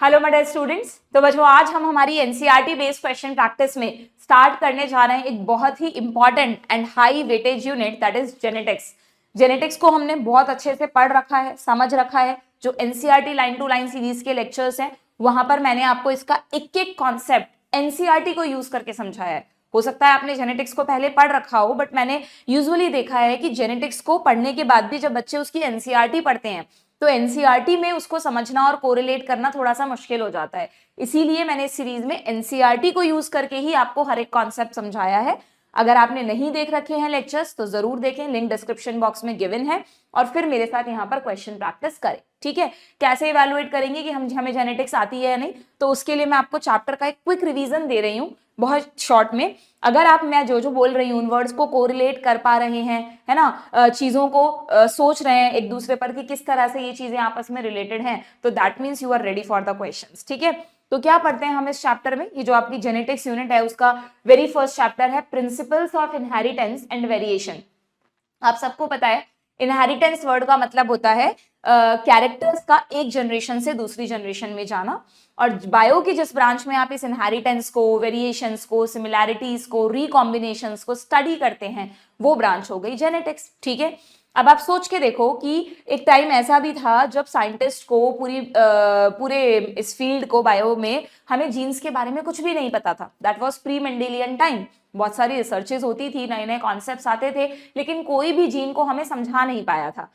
Hello my dear students. तो बच्चों आज हम हमारी एनसीईआरटी बेस्ड क्वेश्चन प्रैक्टिस में स्टार्ट करने जा रहे हैं एक बहुत ही important and high weightage unit that is genetics. Genetics को हमने बहुत अच्छे से पढ़ रखा है, समझ रखा है। जो NCERT line to line series के लेक्चर्स हैं वहां पर मैंने आपको इसका एक एक कॉन्सेप्ट एनसीईआरटी को यूज करके समझाया है। हो सकता है आपने जेनेटिक्स को पहले पढ़ रखा हो, बट मैंने यूजुअली देखा है कि जेनेटिक्स को पढ़ने के बाद भी जब बच्चे उसकी एनसीईआरटी पढ़ते हैं तो एनसीईआरटी में उसको समझना और कोरिलेट करना थोड़ा सा मुश्किल हो जाता है। इसीलिए मैंने इस सीरीज में एनसीईआरटी को यूज करके ही आपको हर एक कॉन्सेप्ट समझाया है। अगर आपने नहीं देख रखे हैं लेक्चर्स तो जरूर देखें, लिंक डिस्क्रिप्शन बॉक्स में गिवन है। और फिर मेरे साथ यहाँ पर क्वेश्चन प्रैक्टिस करें, ठीक है। कैसे इवैल्यूएट करेंगे कि हमें जेनेटिक्स आती है या नहीं, तो उसके लिए मैं आपको चैप्टर का एक क्विक रिवीजन दे रही हूँ बहुत शॉर्ट में। अगर आप मैं जो बोल रही हूँ उन वर्ड्स को कोरिलेट कर पा रहे हैं, है ना, चीजों को सोच रहे हैं एक दूसरे पर कि किस तरह से ये चीजें आपस में रिलेटेड हैं, तो that means you are ready for the questions, ठीक है। तो क्या पढ़ते हैं हम इस चैप्टर में? ये जो आपकी जेनेटिक्स यूनिट है उसका वेरी फर्स्ट चैप्टर है principles of inheritance and variation. आप सबको पता है इनहेरिटेंस वर्ड का मतलब होता है कैरेक्टर्स का एक जनरेशन से दूसरी जनरेशन में जाना। और बायो की जिस ब्रांच में आप इस इनहेरिटेंस को, वेरिएशंस को, सिमिलैरिटीज को, रिकॉम्बिनेशंस को स्टडी करते हैं वो ब्रांच हो गई जेनेटिक्स, ठीक है। अब आप सोच के देखो कि एक टाइम ऐसा भी था जब साइंटिस्ट को पूरे इस फील्ड को, बायो में, हमें जीन्स के बारे में कुछ भी नहीं पता था। That was pre Mendelian time. बहुत सारी रिसर्चेस होती थी, नए नए कॉन्सेप्ट्स आते थे, लेकिन कोई भी जीन को हमें समझा नहीं पाया था।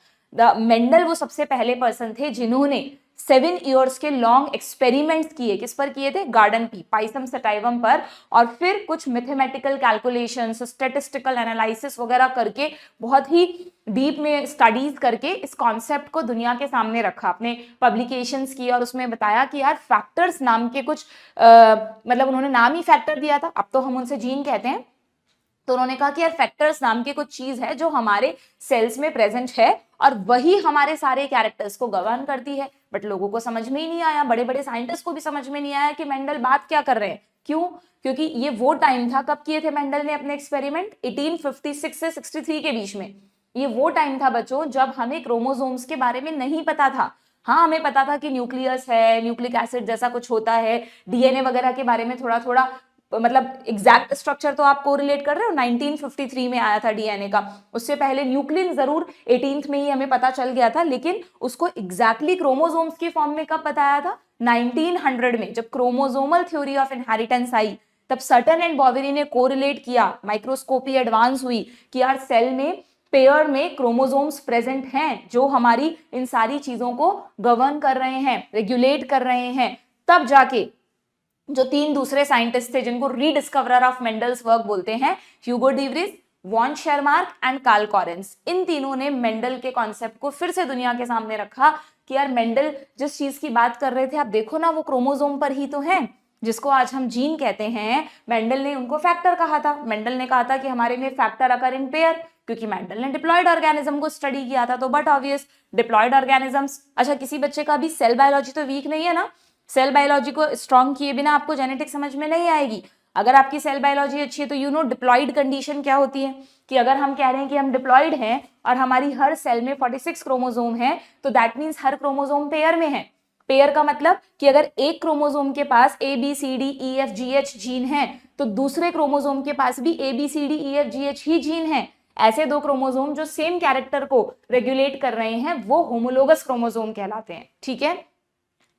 मेंडल वो सबसे पहले पर्सन थे जिन्होंने 7 इयर्स के लॉन्ग एक्सपेरिमेंट्स किए। किस पर किए थे? गार्डन पी, पाइसम सटाइवम पर। और फिर कुछ मैथमेटिकल कैलकुलेशंस, स्टैटिस्टिकल एनालिसिस वगैरह करके, बहुत ही डीप में स्टडीज करके इस कॉन्सेप्ट को दुनिया के सामने रखा, अपने पब्लिकेशंस किए और उसमें बताया कि यार फैक्टर्स नाम के कुछ मतलब उन्होंने नाम ही फैक्टर दिया था, अब तो हम उनसे जीन कहते हैं। तो उन्होंने कहा कि यार फैक्टर्स नाम की कुछ चीज है जो हमारे सेल्स में प्रेजेंट है और वही हमारे सारे कैरेक्टर्स को गवर्न करती है। बट लोगों को समझ में ही नहीं आया, बड़े बड़े साइंटिस्ट को भी समझ में नहीं आया कि मेंडल बात क्या कर रहे हैं। क्यों? क्योंकि ये वो टाइम था, कब किए थे मेंडल ने अपने एक्सपेरिमेंट? 1856 से 63 के बीच में। ये वो टाइम था बच्चों जब हमें क्रोमोसोम्स के बारे में नहीं पता था। हाँ, हमें पता था कि न्यूक्लियस है, न्यूक्लिक एसिड जैसा कुछ होता है, डीएनए वगैरह के बारे में थोड़ा थोड़ा, मतलब एग्जैक्ट स्ट्रक्चर तो आप कोरिलेट कर रहे हो, 1953 में आया था डीएनए का। उससे पहले न्यूक्लियन जरूर 18th में ही हमें पता चल गया था, लेकिन उसको एग्जैक्टली क्रोमोसोम्स की फॉर्म में कब बताया था? 1900 में, जब क्रोमोसोमल थ्योरी ऑफ इनहेरिटेंस आई, तब सटन एंड बॉवेरी ने कोरिलेट किया, माइक्रोस्कोपी एडवांस हुई कि यार सेल में पेयर में क्रोमोसोम्स प्रेजेंट हैं जो हमारी इन सारी चीजों को गवर्न कर रहे हैं, रेगुलेट कर रहे हैं। तब जाके जो 3 दूसरे साइंटिस्ट थे जिनको रीडिस्कवरर ऑफ मेंडल्स वर्क बोलते हैं, Hugo de Vries, von Tschermak and Carl Correns, इन तीनों ने मेंडल के कॉन्सेप्ट को फिर से दुनिया के सामने रखा कि यार मेंडल जिस चीज की बात कर रहे थे, आप देखो ना, वो क्रोमोसोम पर ही तो है, जिसको आज हम जीन कहते हैं। मेंडल ने उनको फैक्टर कहा था। मेंडल ने कहा था कि हमारे में फैक्टर अकर इन पेयर, क्योंकि मेंडल ने डिप्लॉयड ऑर्गेनिज्म को स्टडी किया था। तो बट ऑब्वियस, डिप्लॉयड ऑर्गेनिजम्स, अच्छा किसी बच्चे का भी सेल बायोलॉजी तो वीक नहीं है ना। सेल बायोलॉजी को स्ट्रॉन्ग किए बिना आपको जेनेटिक्स समझ में नहीं आएगी। अगर आपकी सेल बायोलॉजी अच्छी है तो यू नो डिप्लॉयड कंडीशन क्या होती है, कि अगर हम कह रहे हैं कि हम डिप्लॉयड हैं और हमारी हर सेल में 46 क्रोमोसोम है, तो that means her chromosome pair में है। पेयर का मतलब कि अगर एक क्रोमोसोम के पास ABCDEFGH जीन है तो दूसरे क्रोमोसोम के पास भी ABCDEFGH ही जीन है। ऐसे दो क्रोमोसोम जो सेम कैरेक्टर को रेगुलेट कर रहे हैं वो होमोलोगस क्रोमोसोम कहलाते हैं, ठीक है।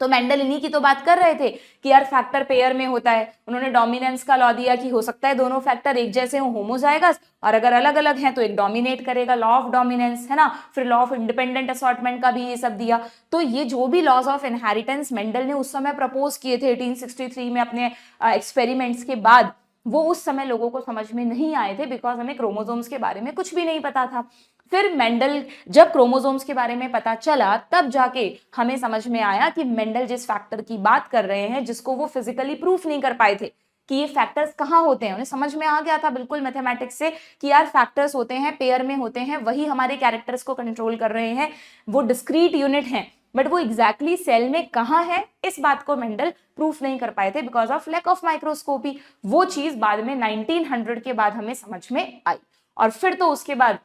तो मेंडल इन्हीं की तो बात कर रहे थे कि यार फैक्टर पेयर में होता है। उन्होंने डोमिनेंस का लॉ दिया कि हो सकता है दोनों फैक्टर एक जैसे हो, होमोजाइगस, और अगर अलग अलग हैं तो एक डोमिनेट करेगा, लॉ ऑफ डोमिनेंस, है ना। फिर लॉ ऑफ इंडिपेंडेंट असॉर्टमेंट का भी ये सब दिया। तो ये जो भी लॉज ऑफ इनहेरिटेंस मेंडल ने उस समय प्रपोज किए थे 1863 में अपने एक्सपेरिमेंट्स के बाद, वो उस समय लोगों को समझ में नहीं आए थे, बिकॉज हमें क्रोमोसोम्स के बारे में कुछ भी नहीं पता था। फिर मेंडल, जब क्रोमोसोम्स के बारे में पता चला, तब जाके हमें समझ में आया कि मेंडल जिस फैक्टर की बात कर रहे हैं, जिसको वो फिजिकली प्रूफ नहीं कर पाए थे कि ये फैक्टर्स कहाँ होते हैं, उन्हें समझ में आ गया था बिल्कुल मैथमेटिक्स से कि यार फैक्टर्स होते हैं, पेयर में होते हैं, वही हमारे कैरेक्टर्स को कंट्रोल कर रहे हैं, वो डिस्क्रीट यूनिट हैं। बट वो एग्जैक्टली सेल में कहाँ है, इस बात को मेंडल प्रूफ नहीं कर पाए थे because of lack of microscopy. वो चीज बाद में 1900 के बाद हमें समझ में आई। और फिर तो उसके बाद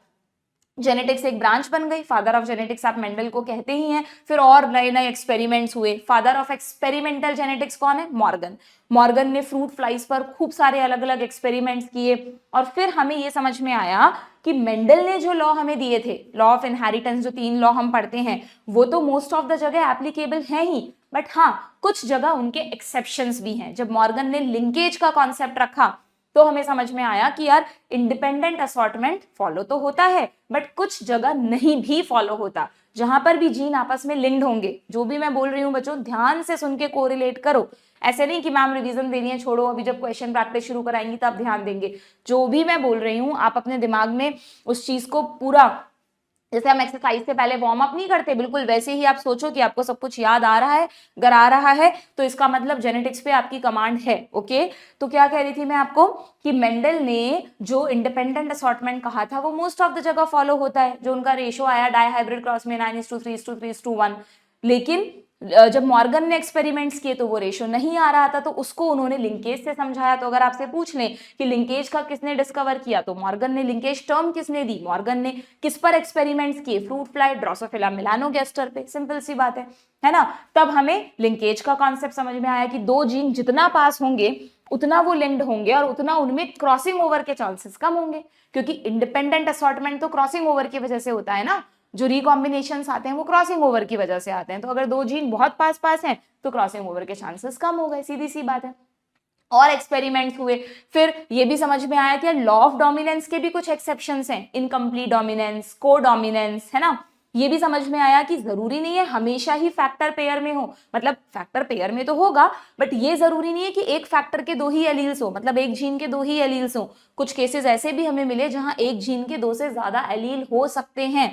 जेनेटिक्स एक ब्रांच बन गई, फादर ऑफ जेनेटिक्स आप मेंडल को कहते ही हैं। फिर और नए नए एक्सपेरिमेंट्स हुए। फादर ऑफ एक्सपेरिमेंटल जेनेटिक्स कौन है? मॉर्गन। मॉर्गन ने फ्रूट फ्लाइज पर खूब सारे अलग अलग एक्सपेरिमेंट्स किए और फिर हमें ये समझ में आया कि मेंडल ने जो लॉ हमें दिए थे, लॉ ऑफ इनहेरिटेंस, जो 3 लॉ हम पढ़ते हैं, वो तो मोस्ट ऑफ द जगह एप्लीकेबल है ही, बट हाँ कुछ जगह उनके एक्सेप्शंस भी हैं। जब मॉर्गन ने लिंकेज का कॉन्सेप्ट रखा तो हमें समझ में आया कि यार इंडिपेंडेंट असॉर्टमेंट फॉलो तो होता है बट कुछ जगह नहीं भी फॉलो होता। जहां पर भी जीन आपस में लिंक्ड होंगे, जो भी मैं बोल रही हूँ बच्चों ध्यान से सुन के कोरिलेट करो। ऐसे नहीं कि मैम रिवीजन दे रही है छोड़ो, अभी जब क्वेश्चन प्रैक्टिस शुरू कराएंगी तब ध्यान देंगे। जो भी मैं बोल रही हूँ आप अपने दिमाग में उस चीज को पूरा, जैसे हम एक्सरसाइज से पहले वार्म अप नहीं करते, बिल्कुल वैसे ही आप सोचो कि आपको सब कुछ याद आ रहा है। अगर आ रहा है तो इसका मतलब जेनेटिक्स पे आपकी कमांड है। ओके, तो क्या कह रही थी मैं आपको कि मेंडल ने जो इंडिपेंडेंट असॉर्टमेंट कहा था वो मोस्ट ऑफ द जगह फॉलो होता है। जो उनका रेशो आया डाइहाइब्रिड क्रॉस में 9:3:3:1, लेकिन जब मॉर्गन ने एक्सपेरिमेंट्स किए तो वो रेशो नहीं आ रहा था, तो उसको उन्होंने लिंकेज से समझाया। तो अगर आपसे पूछ लें कि लिंकेज का किसने डिस्कवर किया, तो मॉर्गन ने। लिंकेज टर्म किसने दी? मॉर्गन ने। किस पर एक्सपेरिमेंट्स किए? फ्रूट फ्लाई, ड्रोसोफिला मेलानोगास्टर पे। सिंपल सी बात है ना। तब हमें लिंकेज का कॉन्सेप्ट समझ में आया कि 2 जीन जितना पास होंगे उतना वो लिंक्ड होंगे और उतना उनमें क्रॉसिंग ओवर के चांसेस कम होंगे, क्योंकि इंडिपेंडेंट असॉर्टमेंट तो क्रॉसिंग ओवर की वजह से होता है ना। जो रिकॉम्बिनेशंस आते हैं वो क्रॉसिंग ओवर की वजह से आते हैं। तो अगर 2 जीन बहुत पास पास हैं तो क्रॉसिंग ओवर के चांसेस कम हो गए, सीधी सी बात है। और एक्सपेरिमेंट्स हुए। फिर ये भी समझ में आया कि लॉ ऑफ डोमिनेंस के भी कुछ एक्सेप्शंस हैं, इनकम्प्लीट डोमिनेंस, को डोमिनेंस, है ना। ये भी समझ में आया कि जरूरी नहीं है हमेशा ही फैक्टर पेयर में हो, मतलब फैक्टर पेयर में तो होगा बट ये जरूरी नहीं है कि एक फैक्टर के 2 ही एलील्स हो, मतलब एक जीन के 2 ही एलील्स हो। कुछ केसेस ऐसे भी हमें मिले जहां एक जीन के 2 से ज्यादा एलील हो सकते हैं।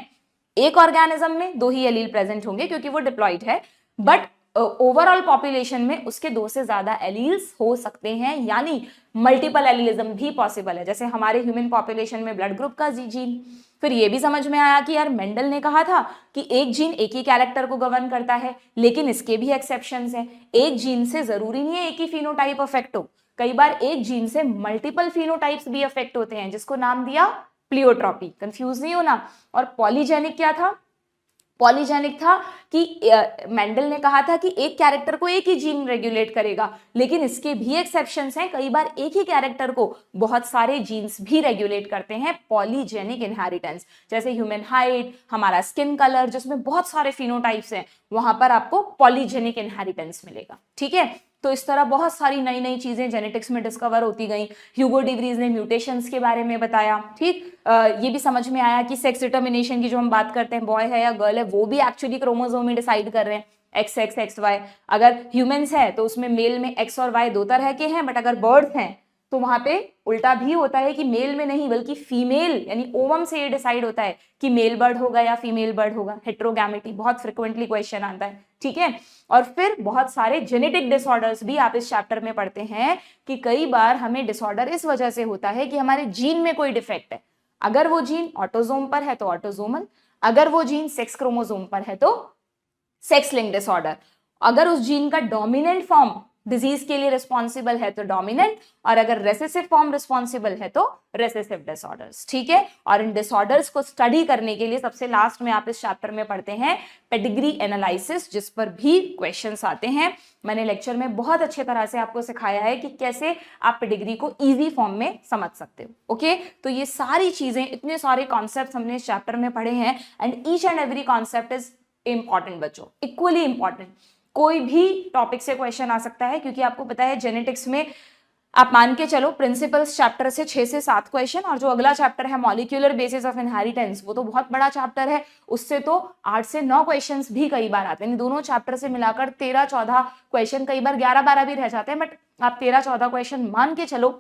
एक ऑर्गेनिज्म में 2 ही एलील प्रेजेंट होंगे क्योंकि वो डिप्लॉइड है, बट ओवरऑल पॉपुलेशन में उसके 2 से ज्यादा एलील्स हो सकते हैं, यानी मल्टीपल एलीलिज्म भी पॉसिबल है, जैसे हमारे ह्यूमन पॉपुलेशन में ब्लड ग्रुप का जीन। फिर ये भी समझ में आया कि यार मेंडल ने कहा था कि एक जीन एक ही कैरेक्टर को गवर्न करता है, लेकिन इसके भी एक्सेप्शंस हैं। एक जीन से जरूरी नहीं है एक ही फिनोटाइप अफेक्ट हो, कई बार एक जीन से मल्टीपल फिनोटाइप्स भी अफेक्ट होते हैं, जिसको नाम दिया प्लियोट्रॉपी। कंफ्यूज नहीं होना। और पॉलीजेनिक क्या था? पॉलीजेनिक था कि मेंडल ने कहा था कि एक कैरेक्टर को एक ही जीन रेगुलेट करेगा, लेकिन इसके भी एक्सेप्शंस हैं। कई बार एक ही कैरेक्टर को बहुत सारे जीन्स भी रेगुलेट करते हैं, पॉलीजेनिक इनहेरिटेंस। जैसे ह्यूमन हाइट, हमारा स्किन कलर, जिसमें बहुत सारे फिनोटाइप्स हैं, वहां पर आपको पॉलीजेनिक इनहेरिटेंस मिलेगा। ठीक है, तो इस तरह बहुत सारी नई नई चीजें जेनेटिक्स में डिस्कवर होती गई। ह्यूगो डिवरीज ने म्यूटेशंस के बारे में बताया। ठीक, ये भी समझ में आया कि सेक्स डिटर्मिनेशन की जो हम बात करते हैं, बॉय है या गर्ल है, वो भी एक्चुअली क्रोमोसोम ही डिसाइड कर रहे हैं, एक्स एक्स एक्स वाई। अगर ह्यूमंस है तो उसमें मेल में एक्स और वाई 2 तरह के हैं, बट अगर बर्ड्स हैं तो वहां पे उल्टा भी होता है कि मेल में नहीं बल्कि फीमेल यानी ओवम से ये डिसाइड होता है कि मेल बर्ड होगा या फीमेल बर्ड होगा। हेट्रोगैमेटी बहुत फ्रिक्वेंटली क्वेश्चन आता है। ठीक है, और फिर बहुत सारे जेनेटिक डिसऑर्डर्स भी आप इस चैप्टर में पढ़ते हैं कि कई बार हमें डिसऑर्डर इस वजह से होता है कि हमारे जीन में कोई डिफेक्ट है। अगर वो जीन ऑटोजोम पर है तो ऑटोजोमल, अगर वो जीन सेक्स क्रोमोसोम पर है तो सेक्स लिंक डिसऑर्डर। अगर उस जीन का डोमिनेंट फॉर्म डिजीज के लिए रिस्पॉन्सिबल है तो डोमिनेंट, और अगर रेसेसिव फॉर्म रिस्पॉन्सिबल है तो रेसेसिव डिसऑर्डर्स। ठीक है, और इन डिसऑर्डर्स को स्टडी करने के लिए सबसे लास्ट में आप इस चैप्टर में पढ़ते हैं पेडिग्री एनालिसिस, जिस पर भी क्वेश्चंस आते हैं। मैंने लेक्चर में बहुत अच्छे तरह से आपको सिखाया है कि कैसे आप पेडिग्री को इजी फॉर्म में समझ सकते हो। ओके, तो ये सारी चीजें, इतने सारे कॉन्सेप्ट हमने इस चैप्टर में पढ़े हैं, and each and every concept is important बच्चों, इक्वली इंपॉर्टेंट। कोई भी टॉपिक से क्वेश्चन आ सकता है, क्योंकि आपको पता है जेनेटिक्स में आप मान के चलो प्रिंसिपल्स चैप्टर से 6 से 7 क्वेश्चन, और जो अगला चैप्टर है मॉलिक्यूलर बेसिस ऑफ इनहेरिटेंस, वो तो बहुत बड़ा चैप्टर है, उससे तो 8 से 9 क्वेश्चंस भी कई बार आते हैं। दोनों चैप्टर से मिलाकर 13-14 क्वेश्चन, कई बार 11-12 भी रह जाते हैं, बट आप 13-14 क्वेश्चन मान के चलो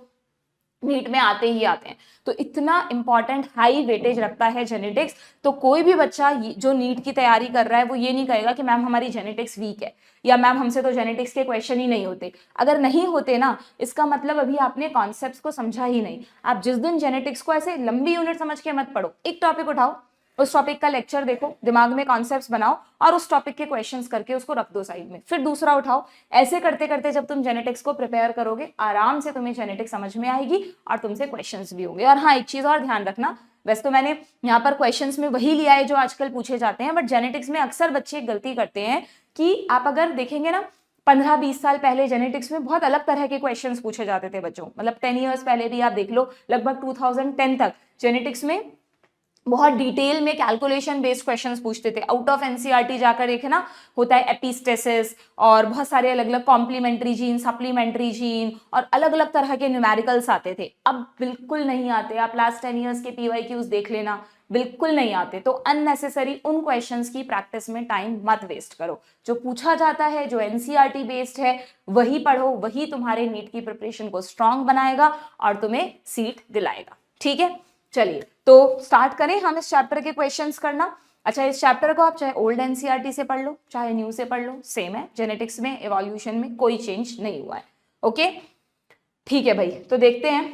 नीट में आते ही आते हैं। तो इतना इंपॉर्टेंट हाई वेटेज रखता है जेनेटिक्स। तो कोई भी बच्चा जो नीट की तैयारी कर रहा है वो ये नहीं कहेगा कि मैम हमारी जेनेटिक्स वीक है, या मैम हमसे तो जेनेटिक्स के क्वेश्चन ही नहीं होते। अगर नहीं होते ना, इसका मतलब अभी आपने कॉन्सेप्ट्स को समझा ही नहीं। आप जिस दिन जेनेटिक्स को ऐसे लंबी यूनिट समझ के मत पढ़ो, एक टॉपिक उठाओ, उस टॉपिक का लेक्चर देखो, दिमाग में कॉन्सेप्ट्स बनाओ और उस टॉपिक के क्वेश्चंस करके उसको रख दो साइड में, फिर दूसरा उठाओ। ऐसे करते करते जब तुम जेनेटिक्स को प्रिपेयर करोगे, आराम से तुम्हें जेनेटिक्स समझ में आएगी और तुमसे क्वेश्चंस भी होंगे। और हाँ, एक चीज और ध्यान रखना, वैसे तो मैंने यहाँ पर क्वेश्चंस में वही लिया है जो आजकल पूछे जाते हैं, बट जेनेटिक्स में अक्सर बच्चे गलती करते हैं कि आप अगर देखेंगे ना 15-20 साल पहले जेनेटिक्स में बहुत अलग तरह के क्वेश्चंस पूछे जाते थे बच्चों, मतलब 10 इयर्स पहले भी आप देख लो, लगभग 2010 तक जेनेटिक्स में बहुत डिटेल में कैलकुलेशन बेस्ड क्वेश्चंस पूछते थे। आउट ऑफ एनसीईआरटी जाकर देखे ना, होता है एपिस्टेसिस और बहुत सारे अलग अलग कॉम्प्लीमेंट्री जीन, सप्लीमेंट्री जीन और अलग अलग तरह के न्यूमेरिकल्स आते थे। अब बिल्कुल नहीं आते। आप लास्ट 10 इयर्स के पीवाईक्यूज देख लेना, बिल्कुल नहीं आते। तो अननेसेसरी उन क्वेश्चंस की प्रैक्टिस में टाइम मत वेस्ट करो। जो पूछा जाता है, जो एनसीईआरटी बेस्ड है, वही पढ़ो, वही तुम्हारे नीट की प्रिपरेशन को स्ट्रांग बनाएगा और तुम्हें सीट दिलाएगा। ठीक है, चलिए तो स्टार्ट करें हम इस चैप्टर के क्वेश्चंस करना। अच्छा, इस चैप्टर को आप चाहे ओल्ड एनसीईआरटी से पढ़ लो चाहे न्यू से पढ़ लो, सेम है। जेनेटिक्स में इवोल्यूशन में कोई चेंज नहीं हुआ है। ओके, ठीक है भाई, तो देखते हैं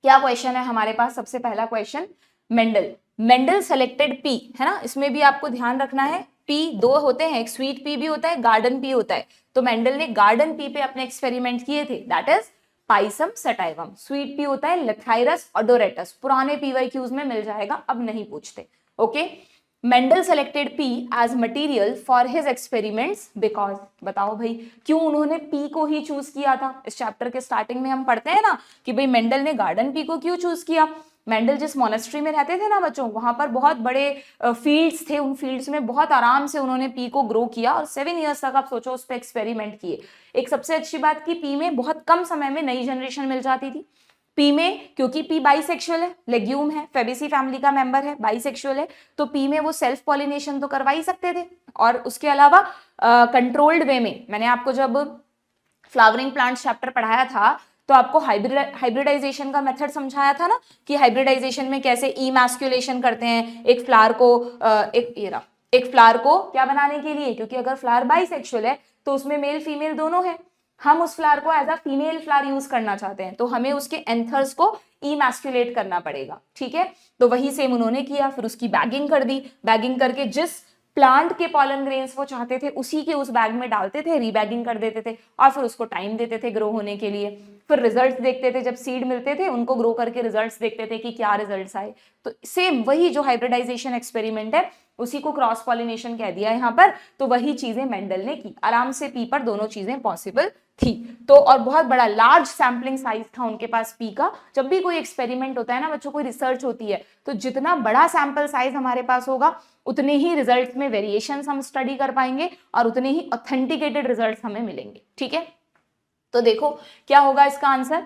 क्या क्वेश्चन है हमारे पास। सबसे पहला क्वेश्चन, मेंडल सेलेक्टेड पी, है ना, इसमें भी आपको ध्यान रखना है। पी दो होते हैं, एक स्वीट पी भी होता है, गार्डन पी होता है। तो मेंडल ने गार्डन पी पे अपने एक्सपेरिमेंट किए थे, that is Pisum sativum. Sweet pea होता है लेथाइरस ओडोरेटस, पुराने पीवाईक्यूज में मिल जाएगा, अब नहीं पूछते। Okay, Mendel selected pea as material for his experiments because, बताओ भाई क्यों उन्होंने पी को ही चूज किया था। इस चैप्टर के स्टार्टिंग में हम पढ़ते हैं ना कि भाई मेंडल ने गार्डन पी को क्यों चूज किया। मेंडल जिस मोनेस्ट्री में रहते थे ना बच्चों, वहां पर बहुत बड़े फील्ड्स थे, उन फील्ड्स में बहुत आराम से उन्होंने पी को ग्रो किया और 7 इयर्स तक आप सोचो उस पर एक्सपेरिमेंट किए। एक सबसे अच्छी बात की पी में बहुत कम समय में नई जनरेशन मिल जाती थी। पी में, क्योंकि पी बाइसेक्सुअल है, लेग्यूम है, फेबेसी फैमिली का मेंबर है, बाइसेक्सुअल है, तो पी में वो सेल्फ पॉलिनेशन तो करवा ही सकते थे। और उसके अलावा कंट्रोल्ड वे में, मैंने आपको जब फ्लावरिंग प्लांट्स चैप्टर पढ़ाया था तो आपको हाइब्रिडाइजेशन का मेथड समझाया था ना, कि हाइब्रिडाइजेशन में कैसे इमैस्कुलेशन करते हैं एक फ्लावर को, एक फ्लावर को क्या बनाने के लिए, क्योंकि अगर फ्लावर बाइसेक्सुअल है तो उसमें मेल फीमेल दोनों है, हम उस फ्लावर को as a female flower use करना चाहते हैं, तो हमें उसके एंथर्स को इमैस्कुलेट करना पड़ेगा। ठीक है, तो वही सेम उन्होंने किया, फिर उसकी बैगिंग कर दी, बैगिंग करके जिस प्लांट के पॉलन ग्रेन्स वो चाहते थे उसी के उस बैग में डालते थे, रीबैगिंग कर देते थे और फिर उसको टाइम देते थे ग्रो होने के लिए। फिर रिजल्ट्स देखते थे, जब सीड मिलते थे उनको ग्रो करके रिजल्ट्स देखते थे कि क्या रिजल्ट्स आए। तो सेम वही जो हाइब्रिडाइजेशन एक्सपेरिमेंट है उसी को क्रॉस पॉलिनेशन कह दिया यहाँ पर। तो वही चीजें मेंडल ने की, आराम से पी पर दोनों चीजें पॉसिबल थी। तो और बहुत बड़ा लार्ज सैम्पलिंग साइज था उनके पास पी का। जब भी कोई एक्सपेरिमेंट होता है ना बच्चों, कोई रिसर्च होती है, तो जितना बड़ा सैंपल साइज हमारे पास होगा उतने ही रिजल्ट में वेरिएशंस हम स्टडी कर पाएंगे और उतने ही ऑथेंटिकेटेड रिजल्ट्स हमें मिलेंगे। ठीक है, तो देखो क्या होगा इसका आंसर।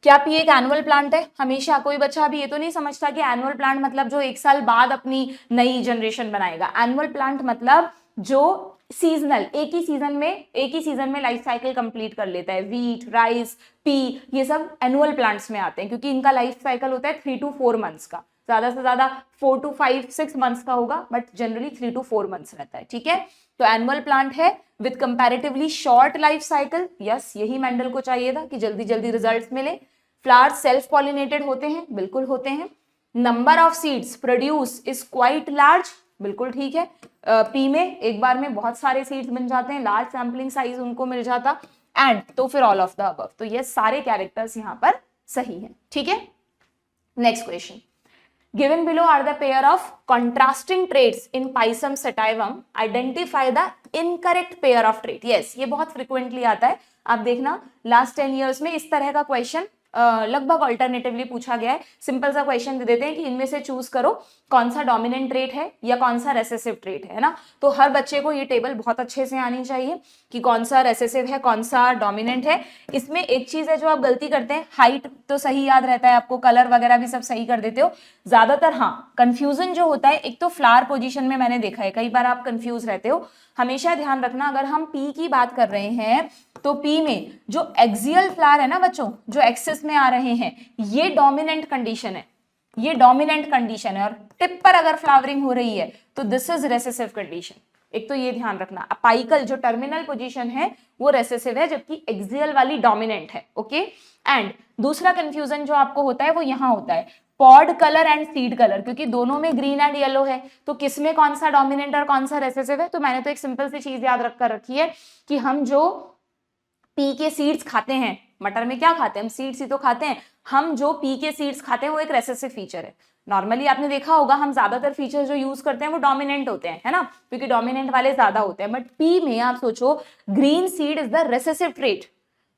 क्या पी एक एनुअल प्लांट है? हमेशा कोई बच्चा अभी ये तो नहीं समझता कि एनुअल प्लांट मतलब जो 1 साल बाद अपनी नई जनरेशन बनाएगा। एनुअल प्लांट मतलब जो सीजनल, एक ही सीजन में लाइफ साइकिल कंप्लीट कर लेता है। वीट, राइस, पी, ये सब एनुअल प्लांट्स में आते हैं क्योंकि इनका लाइफ साइकिल होता है 3 to 4 मंथ्स का, ज्यादा से ज्यादा 4 to 5-6 मंथ्स का होगा, बट जनरली 3 to 4 मंथ्स रहता है। ठीक है, तो एनुअल प्लांट है with comparatively short life cycle. Yes, यही मेंडल को चाहिए था कि जल्दी जल्दी रिजल्ट्स मिले। फ्लावर सेल्फ पॉलिनेटेड होते हैं, बिल्कुल होते हैं। Number of seeds produce is quite large, बिल्कुल ठीक है। पी में एक बार में बहुत सारे सीड्स बन जाते हैं, लार्ज सैम्पलिंग साइज उनको मिल जाता। एंड तो फिर ऑल ऑफ द अबव, तो ये सारे कैरेक्टर्स यहाँ पर सही है। ठीक है, next question, given below are the pair of contrasting traits in Pisum sativum, identify the incorrect pair of trait। yes, ये बहुत frequently आता है, आप देखना लास्ट 10 years में इस तरह का क्वेश्चन लगभग अल्टरनेटिवली पूछा गया है। सिंपल सा क्वेश्चन दे देते हैं कि इनमें से चूज करो कौन सा डोमिनेंट ट्रेट है या कौन सा रेसेसिव ट्रेट है ना। तो हर बच्चे को ये टेबल बहुत अच्छे से आनी चाहिए कि कौन सा रेसेसिव है कौन सा डोमिनेंट है। इसमें एक चीज है जो आप गलती करते हैं, हाइट तो सही याद रहता है आपको, कलर वगैरह भी सब सही कर देते हो ज्यादातर। हाँ, कंफ्यूजन जो होता है एक तो फ्लावर पोजीशन में मैंने देखा है, कई बार आप कंफ्यूज रहते हो। हमेशा ध्यान रखना, अगर हम पी की बात कर रहे हैं तो पी में जो एक्सियल फ्लावर है ना बच्चों, जो एक्सिस में आ रहे हैं, ये डोमिनेंट कंडीशन है, ये डोमिनेंट कंडीशन है। और टिप पर अगर फ्लावरिंग हो रही है तो दिस इज रेसेसिव कंडीशन। एक तो ये ध्यान रखना, अपाइकल जो टर्मिनल पोजीशन है वो रेसेसिव है जबकि एक्सियल वाली डोमिनेंट है। ओके, एंड दूसरा कंफ्यूजन जो आपको होता है वो यहाँ होता है pod colour and seed colour, क्योंकि दोनों में ग्रीन एंड येलो है, तो किसमें कौन सा डोमिनेंट और कौन सा रेसेसिव है। तो मैंने तो एक सिंपल सी चीज याद रख कर रखी है कि हम जो पी के सीड्स खाते हैं, मटर में क्या खाते हैं हम, सीड्स ही तो खाते हैं, हम जो पी के सीड्स खाते हैं वो एक रेसेसिव फीचर है। नॉर्मली आपने देखा होगा हम ज्यादातर फीचर जो यूज करते हैं वो डोमिनेंट होते हैं, है ना, क्योंकि डोमिनेंट वाले ज्यादा होते हैं। बट पी में आप सोचो green seed is the recessive trait.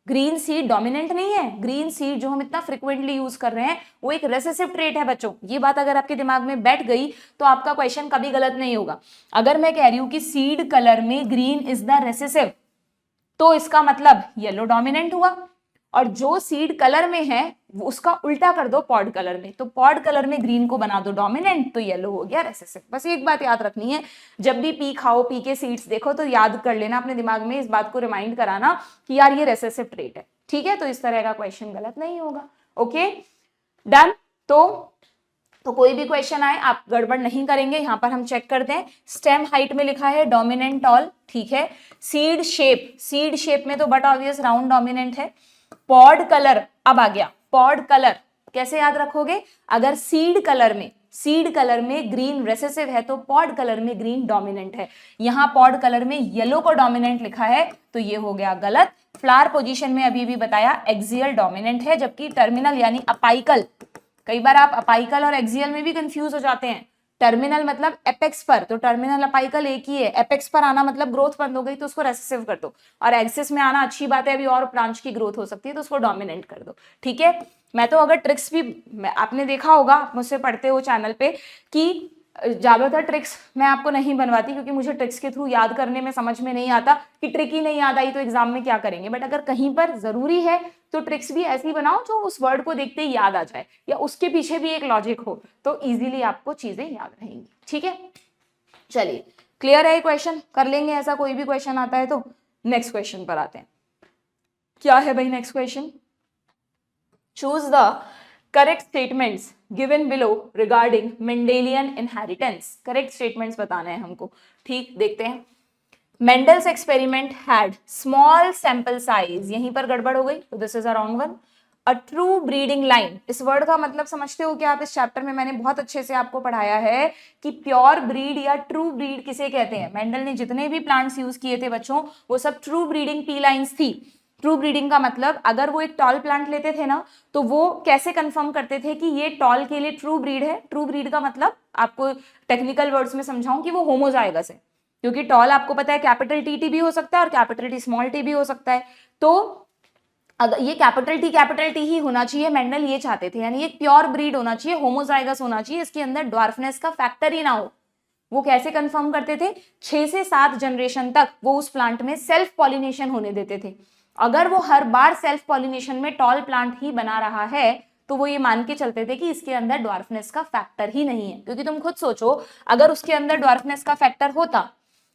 Green seed dominant नहीं है, ग्रीन सीड जो हम इतना फ्रिक्वेंटली यूज कर रहे हैं वो एक रेसेसिव ट्रेट है बच्चों। ये बात अगर आपके दिमाग में बैठ गई तो आपका क्वेश्चन कभी गलत नहीं होगा। अगर मैं कह रही हूं कि सीड कलर में ग्रीन इज द रेसेसिव, तो इसका मतलब येलो डोमिनेंट हुआ, और जो सीड कलर में है उसका उल्टा कर दो पॉड कलर में, तो पॉड कलर में ग्रीन को बना दो डोमिनेंट, तो येलो हो गया रेसेसिव। बस एक बात याद रखनी है, जब भी पी खाओ, पी के सीड्स देखो तो याद कर लेना अपने दिमाग में, इस बात को रिमाइंड कराना कि यार ये रेसेसिव ट्रेट है, ठीक है। तो इस तरह का क्वेश्चन गलत नहीं होगा। Okay done. तो कोई भी क्वेश्चन आए आप गड़बड़ नहीं करेंगे। यहां पर हम चेक करते हैं, स्टेम हाइट में लिखा है डोमिनेंट टॉल, ठीक है। सीड शेप, सीड शेप में तो बट ऑब्वियस राउंड डोमिनेंट है। पॉड कलर, अब आ गया पॉड कलर, कैसे याद रखोगे, अगर सीड कलर में ग्रीन रेसेसिव है तो पॉड कलर में ग्रीन डोमिनेंट है। यहां पॉड कलर में येलो को डोमिनेंट लिखा है तो ये हो गया गलत। फ्लावर पोजीशन में अभी भी बताया एक्सियल डोमिनेंट है, जबकि टर्मिनल यानी अपाइकल, कई बार आप अपाइकल और एक्सियल में भी कंफ्यूज हो जाते हैं। टर्मिनल मतलब एपेक्स पर, तो टर्मिनल अपाइकल एक ही है। एपेक्स पर आना मतलब ग्रोथ बंद हो गई तो उसको रेसेसिव कर दो, और एक्सिस में आना अच्छी बात है, अभी और ब्रांच की ग्रोथ हो सकती है तो उसको डोमिनेंट कर दो, ठीक है। मैं तो अगर ट्रिक्स भी, आपने देखा होगा, आप मुझसे पढ़ते हो चैनल पे, कि ज्यादातर ट्रिक्स मैं आपको नहीं बनवाती क्योंकि मुझे ट्रिक्स के थ्रू याद करने में समझ में नहीं आता कि ट्रिक ही नहीं याद आई तो एग्जाम में क्या करेंगे। बट अगर कहीं पर जरूरी है तो ट्रिक्स भी ऐसी बनाओ जो उस वर्ड को देखते ही याद आ जाए, या उसके पीछे भी एक लॉजिक हो, तो इजीली आपको चीजें याद रहेंगी, ठीक है। चलिए क्लियर है, क्वेश्चन कर लेंगे, ऐसा कोई भी क्वेश्चन आता है तो। नेक्स्ट क्वेश्चन पर आते हैं, क्या है भाई next question, choose the correct statements given below regarding Mendelian inheritance. Correct statements बताने हैं हमको, ठीक, देखते हैं। Mendel's experiment had small sample size, यहीं पर गड़बड़ हो गई तो this is a wrong one. A true breeding line, इस वर्ड का मतलब समझते हो क्या आप, इस चैप्टर में मैंने बहुत अच्छे से आपको पढ़ाया है कि प्योर ब्रीड या ट्रू ब्रीड किसे कहते हैं। मेंडल ने जितने भी प्लांट्स यूज किए थे बच्चों वो सब ट्रू ब्रीडिंग पी लाइन्स थी। ट्रू ब्रीडिंग का मतलब अगर वो एक टॉल प्लांट लेते थे ना तो वो कैसे कंफर्म करते थे कि ये टॉल के लिए ट्रू ब्रीड है। ट्रू ब्रीड का मतलब आपको टेक्निकल वर्ड्स में समझाऊं कि वो होमोजाइगस है, क्योंकि टॉल आपको पता है कैपिटल टी भी हो सकता है और कैपिटल टी स्मॉल टी भी हो सकता है। तो अगर ये कैपिटल टी ही होना चाहिए, मेंडल ये चाहते थे, यानी एक प्योर ब्रीड होना चाहिए, होमोजाइगस होना चाहिए, इसके अंदर ड्वार्फनेस का फैक्टर ही ना हो। वो कैसे कंफर्म करते थे, 6 से 7 जनरेशन तक वो उस प्लांट में सेल्फ पॉलिनेशन होने देते थे। अगर वो हर बार सेल्फ पॉलिनेशन में टॉल प्लांट ही बना रहा है तो वो ये मान के चलते थे कि इसके अंदर ड्वार्फनेस का फैक्टर ही नहीं है। क्योंकि तुम खुद सोचो, अगर उसके अंदर ड्वार्फनेस का फैक्टर होता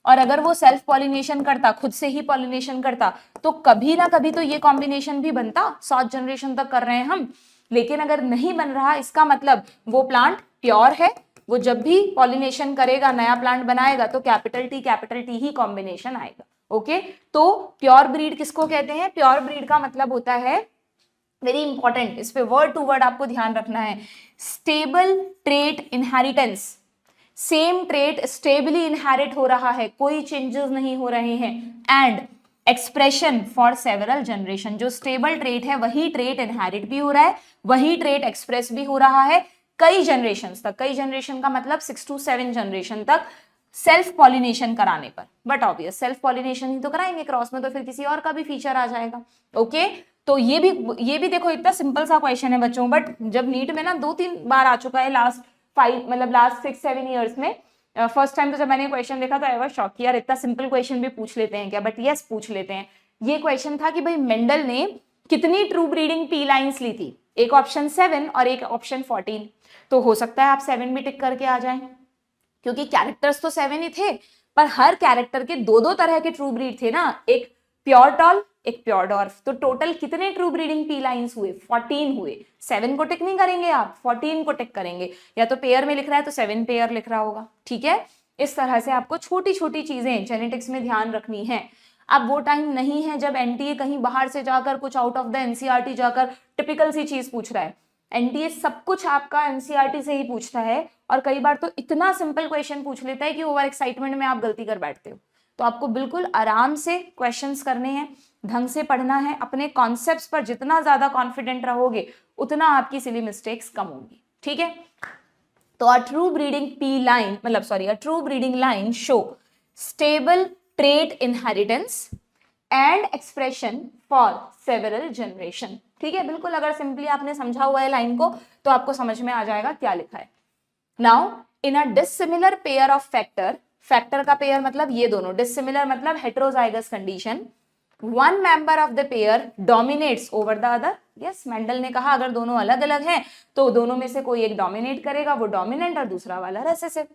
और अगर वो सेल्फ पॉलिनेशन करता, खुद से ही पॉलिनेशन करता, तो कभी ना कभी तो ये कॉम्बिनेशन भी बनता, 7 जनरेशन तक कर रहे हैं हम। लेकिन अगर नहीं बन रहा, इसका मतलब वो प्लांट प्योर है, वो जब भी पॉलिनेशन करेगा, नया प्लांट बनाएगा तो कैपिटल टी ही कॉम्बिनेशन आएगा। ओके, तो प्योर ब्रीड किसको कहते हैं, प्योर ब्रीड का मतलब होता है, वेरी इंपॉर्टेंट, इस पे वर्ड टू वर्ड आपको ध्यान रखना है, stable trait inheritance. Same trait stably inherit हो रहा है, कोई चेंजेस नहीं हो रहे हैं, and expression for several generation. जो स्टेबल ट्रेट है वही ट्रेट इनहेरिट भी हो रहा है, वही ट्रेट एक्सप्रेस भी हो रहा है कई जनरेशन तक। कई जनरेशन का मतलब 6 to 7 जनरेशन तक सेल्फ पॉलिनेशन कराने पर। बट ऑब्वियस सेल्फ पॉलिनेशन ही तो कराएंगे, क्रॉस में तो फिर किसी और का भी फीचर आ जाएगा। ओके, तो ये भी देखो इतना सिंपल सा क्वेश्चन है बच्चों, बट जब नीट में ना 2-3 बार आ चुका है लास्ट 6-7 ईयर्स में। फर्स्ट टाइम तो जब मैंने क्वेश्चन देखा तो आई वाज शॉक, यार इतना सिंपल क्वेश्चन भी पूछ लेते हैं क्या, बट यस पूछ लेते हैं। ये क्वेश्चन था कि भाई मेंडल ने कितनी ट्रू ब्रीडिंग पी लाइन्स ली थी, एक ऑप्शन 7 और एक ऑप्शन 14। तो हो सकता है आप 7 भी टिक करके आ जाएं, क्योंकि कैरेक्टर्स तो 7 ही थे, पर हर कैरेक्टर के 2-2 तरह के ट्रू ब्रीड थे ना, एक प्योर टॉल एक प्योर डॉर्फ। तो टोटल कितने ट्रू ब्रीडिंग पी लाइन्स हुए, 14 हुए। 7 को टिक नहीं करेंगे आप, 14 को टिक करेंगे, या तो पेयर में लिख रहा है तो 7 पेयर लिख रहा होगा, ठीक है। इस तरह से आपको छोटी छोटी चीजें जेनेटिक्स में ध्यान रखनी है। अब वो टाइम नहीं है जब एनटीए कहीं बाहर से जाकर कुछ आउट ऑफ द एनसीईआरटी जाकर टिपिकल सी चीज पूछ रहा है। एनटीए सब कुछ आपका एनसीईआरटी से ही पूछता है, और कई बार तो इतना सिंपल क्वेश्चन पूछ लेता है कि ओवर एक्साइटमेंट में आप गलती कर बैठते हो। तो आपको बिल्कुल आराम से क्वेश्चंस करने हैं, ढंग से पढ़ना है, अपने कॉन्सेप्ट्स पर जितना ज्यादा कॉन्फिडेंट रहोगे उतना आपकी सिली मिस्टेक्स कम होंगी, ठीक है। तो a true breeding P line मतलब sorry a true breeding line show stable trait inheritance and expression for several generation. ठीक है, बिल्कुल अगर सिंपली आपने समझा हुआ है लाइन को तो आपको समझ में आ जाएगा क्या लिखा है। Now in a dissimilar pair of factor, factor का पेयर मतलब ये दोनों, डिसिमिलर मतलब heterozygous condition, one member of the pair dominates over the other. Yes, Mendel ने कहा अगर दोनों अलग अलग हैं तो दोनों में से कोई एक डोमिनेट करेगा, वो डोमिनेंट, और दूसरा वाला recessive.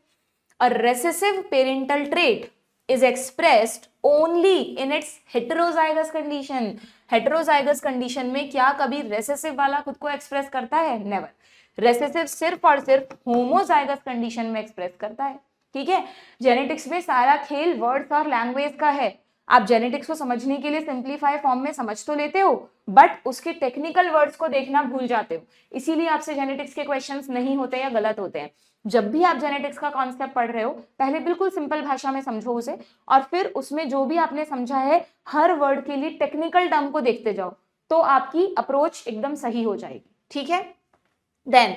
A recessive parental trait is expressed only in its heterozygous condition। heterozygous condition में क्या कभी recessive वाला खुद को express करता है? never। recessive सिर्फ और सिर्फ homozygous condition में express करता है। ठीक है, जेनेटिक्स में सारा खेल वर्ड्स और लैंग्वेज का है। आप जेनेटिक्स को समझने के लिए सिंप्लीफाई फॉर्म में समझ तो लेते हो, बट उसके टेक्निकल वर्ड्स को देखना भूल जाते हो, इसीलिए आपसे जेनेटिक्स के क्वेश्चंस नहीं होते या गलत होते हैं। जब भी आप जेनेटिक्स का कॉन्सेप्ट पढ़ रहे हो पहले बिल्कुल सिंपल भाषा में समझो उसे, और फिर उसमें जो भी आपने समझा है हर वर्ड के लिए टेक्निकल टर्म को देखते जाओ, तो आपकी अप्रोच एकदम सही हो जाएगी। ठीक है, then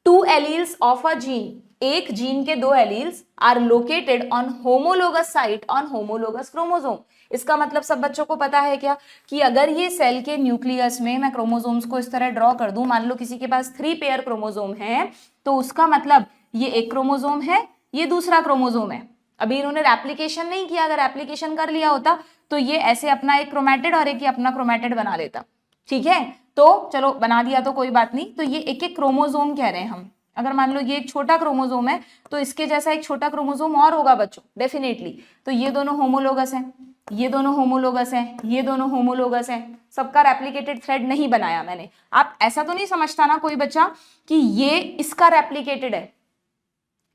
two alleles of a gene, एक जीन के दो alleles are located on homologous site on homologous chromosome. इसका मतलब सब बच्चों को पता है क्या कि अगर ये सेल के न्यूक्लियस में मैं क्रोमोसोम्स को इस तरह ड्रॉ कर दूं, मान लो किसी के पास 3 पेयर क्रोमोसोम है, तो उसका मतलब ये एक क्रोमोसोम है, ये दूसरा क्रोमोसोम है। अभी इन्होंने रेप्लिकेशन नहीं किया, अगर रेप्लिकेशन कर लिया होता तो ये ऐसे अपना एक क्रोमैटिड और एक ही अपना क्रोमैटिड बना लेता। ठीक है, तो चलो बना दिया तो कोई बात नहीं, तो ये एक एक क्रोमोसोम कह रहे हैं हम। अगर मान लो ये एक छोटा क्रोमोसोम है तो इसके जैसा एक छोटा क्रोमोसोम और होगा बच्चों, डेफिनेटली। तो ये दोनों होमोलोगस हैं, ये दोनों होमोलोगस हैं, ये दोनों होमोलोगस हैं, सबका रेप्लिकेटेड थ्रेड नहीं बनाया मैंने। आप ऐसा तो नहीं समझता ना कोई बच्चा कि ये इसका रेप्लिकेटेड है,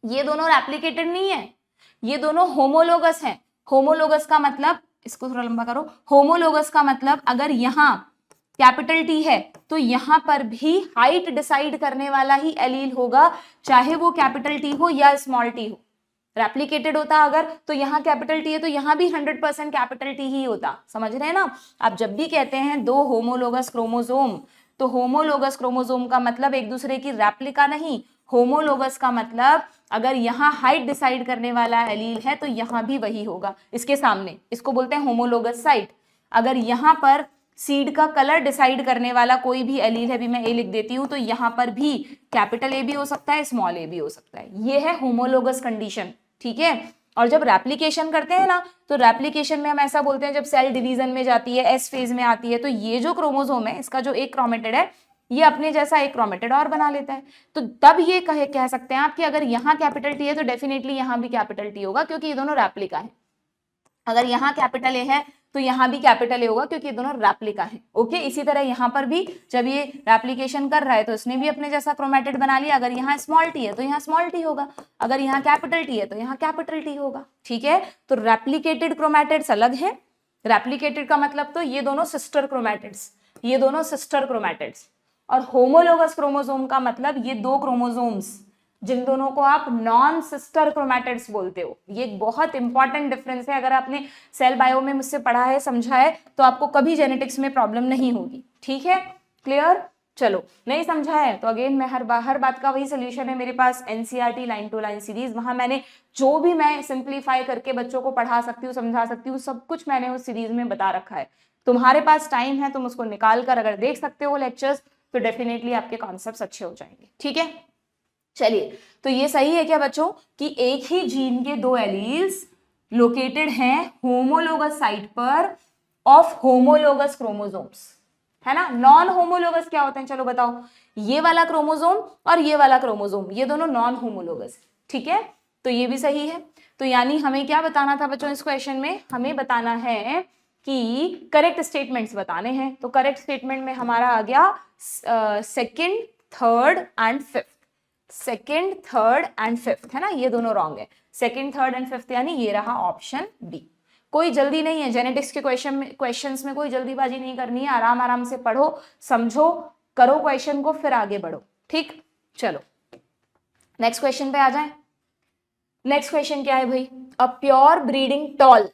ये दोनों रेप्लिकेटेड नहीं है, ये दोनों होमोलोगस हैं। होमोलोगस का मतलब, इसको थोड़ा लंबा करो, होमोलोगस का मतलब अगर यहाँ कैपिटल टी है तो यहां पर भी हाइट डिसाइड करने वाला ही एलील होगा, चाहे वो कैपिटल टी हो या स्मॉल टी हो। रेप्लिकेटेड होता अगर तो यहाँ कैपिटल टी है तो यहाँ भी 100% कैपिटल टी ही होता। समझ रहे हैं ना? आप जब भी कहते हैं दो होमोलोगस क्रोमोसोम, तो होमोलोगस क्रोमोसोम का मतलब एक दूसरे की रेप्लिका नहीं, होमोलोगस का मतलब अगर यहाँ हाइट डिसाइड करने वाला एलील है तो यहाँ भी वही होगा इसके सामने, इसको बोलते हैं होमोलोगस साइट। अगर यहाँ पर सीड का कलर डिसाइड करने वाला कोई भी एलील है, भी मैं ए लिख देती हूं, तो यहाँ पर भी कैपिटल ए भी हो सकता है, स्मॉल ए भी हो सकता है। ये है होमोलोगस कंडीशन। ठीक है, और जब रेप्लिकेशन करते हैं ना, तो रेप्लिकेशन में हम ऐसा बोलते हैं जब सेल डिवीजन में जाती है, एस फेज में आती है, तो ये जो क्रोमोसोम है इसका जो एक क्रोमेटिड है ये अपने जैसा एक क्रोमेटिड और बना लेता है। तो तब ये कह सकते हैं आप कि अगर यहाँ कैपिटल टी है तो डेफिनेटली यहाँ भी कैपिटल टी होगा, क्योंकि ये दोनों रेप्लिका है। अगर यहाँ कैपिटल ए है तो यहाँ भी कैपिटल ए होगा, क्योंकि ये दोनों रेप्लिका है। ओके, इसी तरह यहाँ पर भी जब ये रेप्लिकेशन कर रहा है तो इसने भी अपने जैसा क्रोमेटिड बना लिया। अगर यहाँ स्मॉल टी है तो यहाँ स्मॉल टी होगा, अगर यहाँ कैपिटल टी है तो यहाँ कैपिटल टी होगा। ठीक है, तो रेप्लिकेटेड क्रोमेटिड्स अलग है। रेप्लिकेटेड का मतलब तो ये दोनों सिस्टर क्रोमेटिड्स, ये दोनों सिस्टर क्रोमेटिड्स। और होमोलोगस क्रोमोसोम का मतलब ये दो क्रोमोसोम्स जिन दोनों को आप नॉन सिस्टर क्रोमेटिड्स बोलते हो। ये एक बहुत इंपॉर्टेंट डिफरेंस है। अगर आपने सेल बायो में मुझसे पढ़ा है, समझा है, तो आपको कभी जेनेटिक्स में प्रॉब्लम नहीं होगी। ठीक है, क्लियर? चलो, नहीं समझा है तो अगेन मैं हर बात का वही सोल्यूशन है मेरे पास, NCERT line to line series. वहां मैंने जो भी मैं सिंप्लीफाई करके बच्चों को पढ़ा सकती हूँ, समझा सकती हूँ, सब कुछ मैंने उस सीरीज में बता रखा है। तुम्हारे पास टाइम है, तुम उसको निकाल कर अगर देख सकते हो लेक्चर्स, तो डेफिनेटली आपके कॉन्सेप्ट्स अच्छे हो जाएंगे। ठीक है, चलिए, तो ये सही है क्या बच्चों कि एक ही जीन के दो एलील्स लोकेटेड हैं होमोलोगस साइट पर ऑफ होमोलोगस क्रोमोसोम्स, है ना? नॉन होमोलोगस क्या होते हैं, चलो बताओ। ये वाला क्रोमोसोम और ये वाला क्रोमोसोम, ये दोनों नॉन होमोलोगस। ठीक है, तो ये भी सही है। तो यानी हमें क्या बताना था बच्चों इस क्वेश्चन में? हमें बताना है कि करेक्ट स्टेटमेंट्स बताने हैं। तो करेक्ट स्टेटमेंट में हमारा आ गया second, third and fifth. Second, third and fifth, है ना? ये दोनों रॉन्ग है। सेकेंड, थर्ड एंड फिफ्थ यानी ये रहा ऑप्शन बी। कोई जल्दी नहीं है जेनेटिक्स के क्वेश्चंस में कोई जल्दीबाजी नहीं करनी है। आराम आराम से पढ़ो, समझो, करो क्वेश्चन को, फिर आगे बढ़ो। ठीक, चलो नेक्स्ट क्वेश्चन पे आ जाए। नेक्स्ट क्वेश्चन क्या है भाई? A pure breeding tall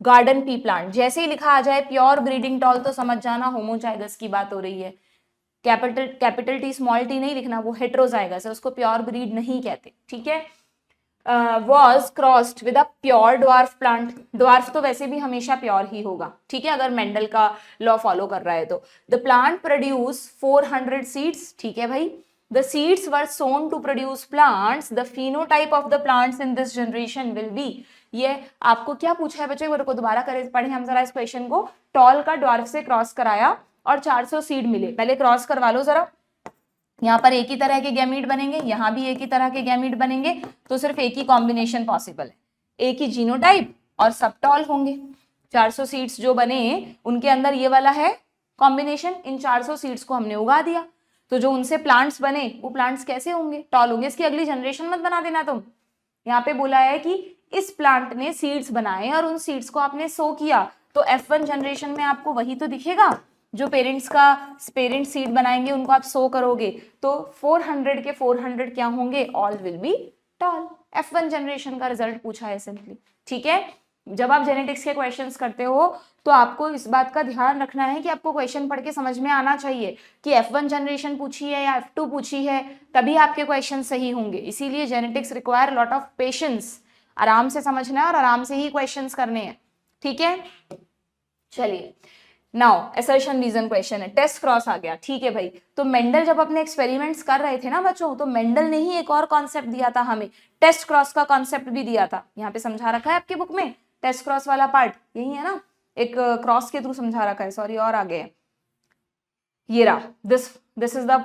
garden pea plant. जैसे ही लिखा आ जाए प्योर ब्रीडिंग टॉल तो समझ जाना होमोजाइगस की बात हो रही है। कैपिटल टी स्मॉल टी नहीं लिखना, वो हेट्रोजाइगस है, उसको प्योर ब्रीड नहीं कहते, ठीक है। Was crossed with a pure dwarf plant, dwarf तो वैसे भी हमेशा प्योर ही होगा, ठीक है, अगर मेंडल का लॉ फॉलो कर रहा है तो। द प्लांट प्रोड्यूस 400 सीड्स, ठीक है भाई। The seeds were sown to produce plants, the phenotype of the plants in this generation will be. ये आपको क्या पूछा है बच्चे, मेरे को दोबारा करें, पढ़े हम जरा इस क्वेश्चन को। टॉल का ड्वार्फ से क्रॉस कराया और 400 सीड मिले, पहले क्रॉस करवा लो जरा। यहाँ पर एक ही तरह के गैमीट बनेंगे, यहाँ भी एक ही तरह के गैमीट बनेंगे, तो सिर्फ एक ही कॉम्बिनेशन पॉसिबल है, एक ही जीनोटाइप और सब टॉल होंगे। 400 सीड्स जो बने उनके अंदर ये वाला है कॉम्बिनेशन, इन 400 सीड्स को हमने उगा दिया, तो जो उनसे प्लांट्स बने वो प्लांट्स कैसे होंगे, टॉल होंगे। इसकी अगली जनरेशन मत बना देना तुम। यहाँ पे बोला है कि इस प्लांट ने सीड्स बनाए और उन सीड्स को आपने सो किया, तो F1 जनरेशन में आपको वही तो दिखेगा जो पेरेंट सीड बनाएंगे उनको आप सो करोगे, तो 400 के 400 क्या होंगे, all will be toll. F1 generation का रिजल्ट पूछा है सिंपली, ठीक है। जब आप जेनेटिक्स के क्वेश्चंस करते हो तो आपको इस बात का ध्यान रखना है कि आपको क्वेश्चन पढ़ के समझ में आना चाहिए कि F1 जनरेशन पूछी है या F2 पूछी है, तभी आपके क्वेश्चन सही होंगे। इसीलिए genetics require lot of patience, आराम से समझना है और आराम से ही क्वेश्चंस करने हैं, ठीक है। चलिए, नाउ असर्शन रीजन क्वेश्चन है, टेस्ट क्रॉस आ गया, ठीक है भाई। तो मेंडल जब अपने एक्सपेरिमेंट्स कर रहे थे ना बच्चों, तो मेंडल ने ही एक और कॉन्सेप्ट दिया था हमें, टेस्ट क्रॉस का कॉन्सेप्ट भी दिया था। यहाँ पे समझा रखा है आपकी बुक में, टेस्ट क्रॉस वाला पार्ट यही है ना, एक क्रॉस के थ्रू समझा रखा है, सॉरी और आगे है, ये रहा, this is the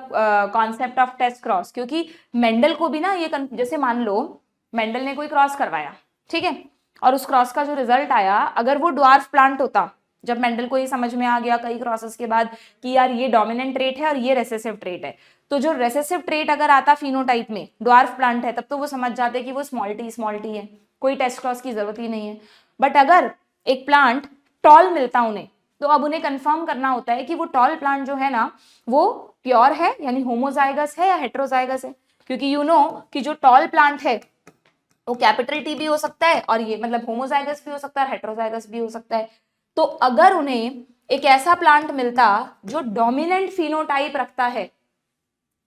concept of test cross. क्योंकि मेंडल को भी ना ये जैसे मान लो मेंडल ने कोई क्रॉस करवाया, ठीक है, और उस क्रॉस का जो रिजल्ट आया, अगर वो ड्वार्फ प्लांट होता, जब मेंडल को ये समझ में आ गया कई क्रॉसेस के बाद कि यार ये डोमिनेंट ट्रेट है और ये रेसेसिव ट्रेट है, तो जो रेसेसिव ट्रेट अगर आता फिनोटाइप में, ड्वार्फ प्लांट है, तब तो वो समझ जाते कि वो स्मॉल टी है, कोई टेस्ट क्रॉस की जरूरत ही नहीं है। बट अगर एक प्लांट टॉल मिलता उन्हें, तो अब उन्हें कंफर्म करना होता है कि वो टॉल प्लांट जो है ना वो प्योर है, यानी होमोजाइगस है या हेट्रोजाइगस है। क्योंकि यू नो कि जो टॉल प्लांट है वो कैपिटल टी भी हो सकता है, और ये मतलब होमोजाइगस भी हो सकता है, हेट्रोजाइगस भी हो सकता है। तो अगर उन्हें एक ऐसा प्लांट मिलता जो डोमिनेंट फिनोटाइप रखता है,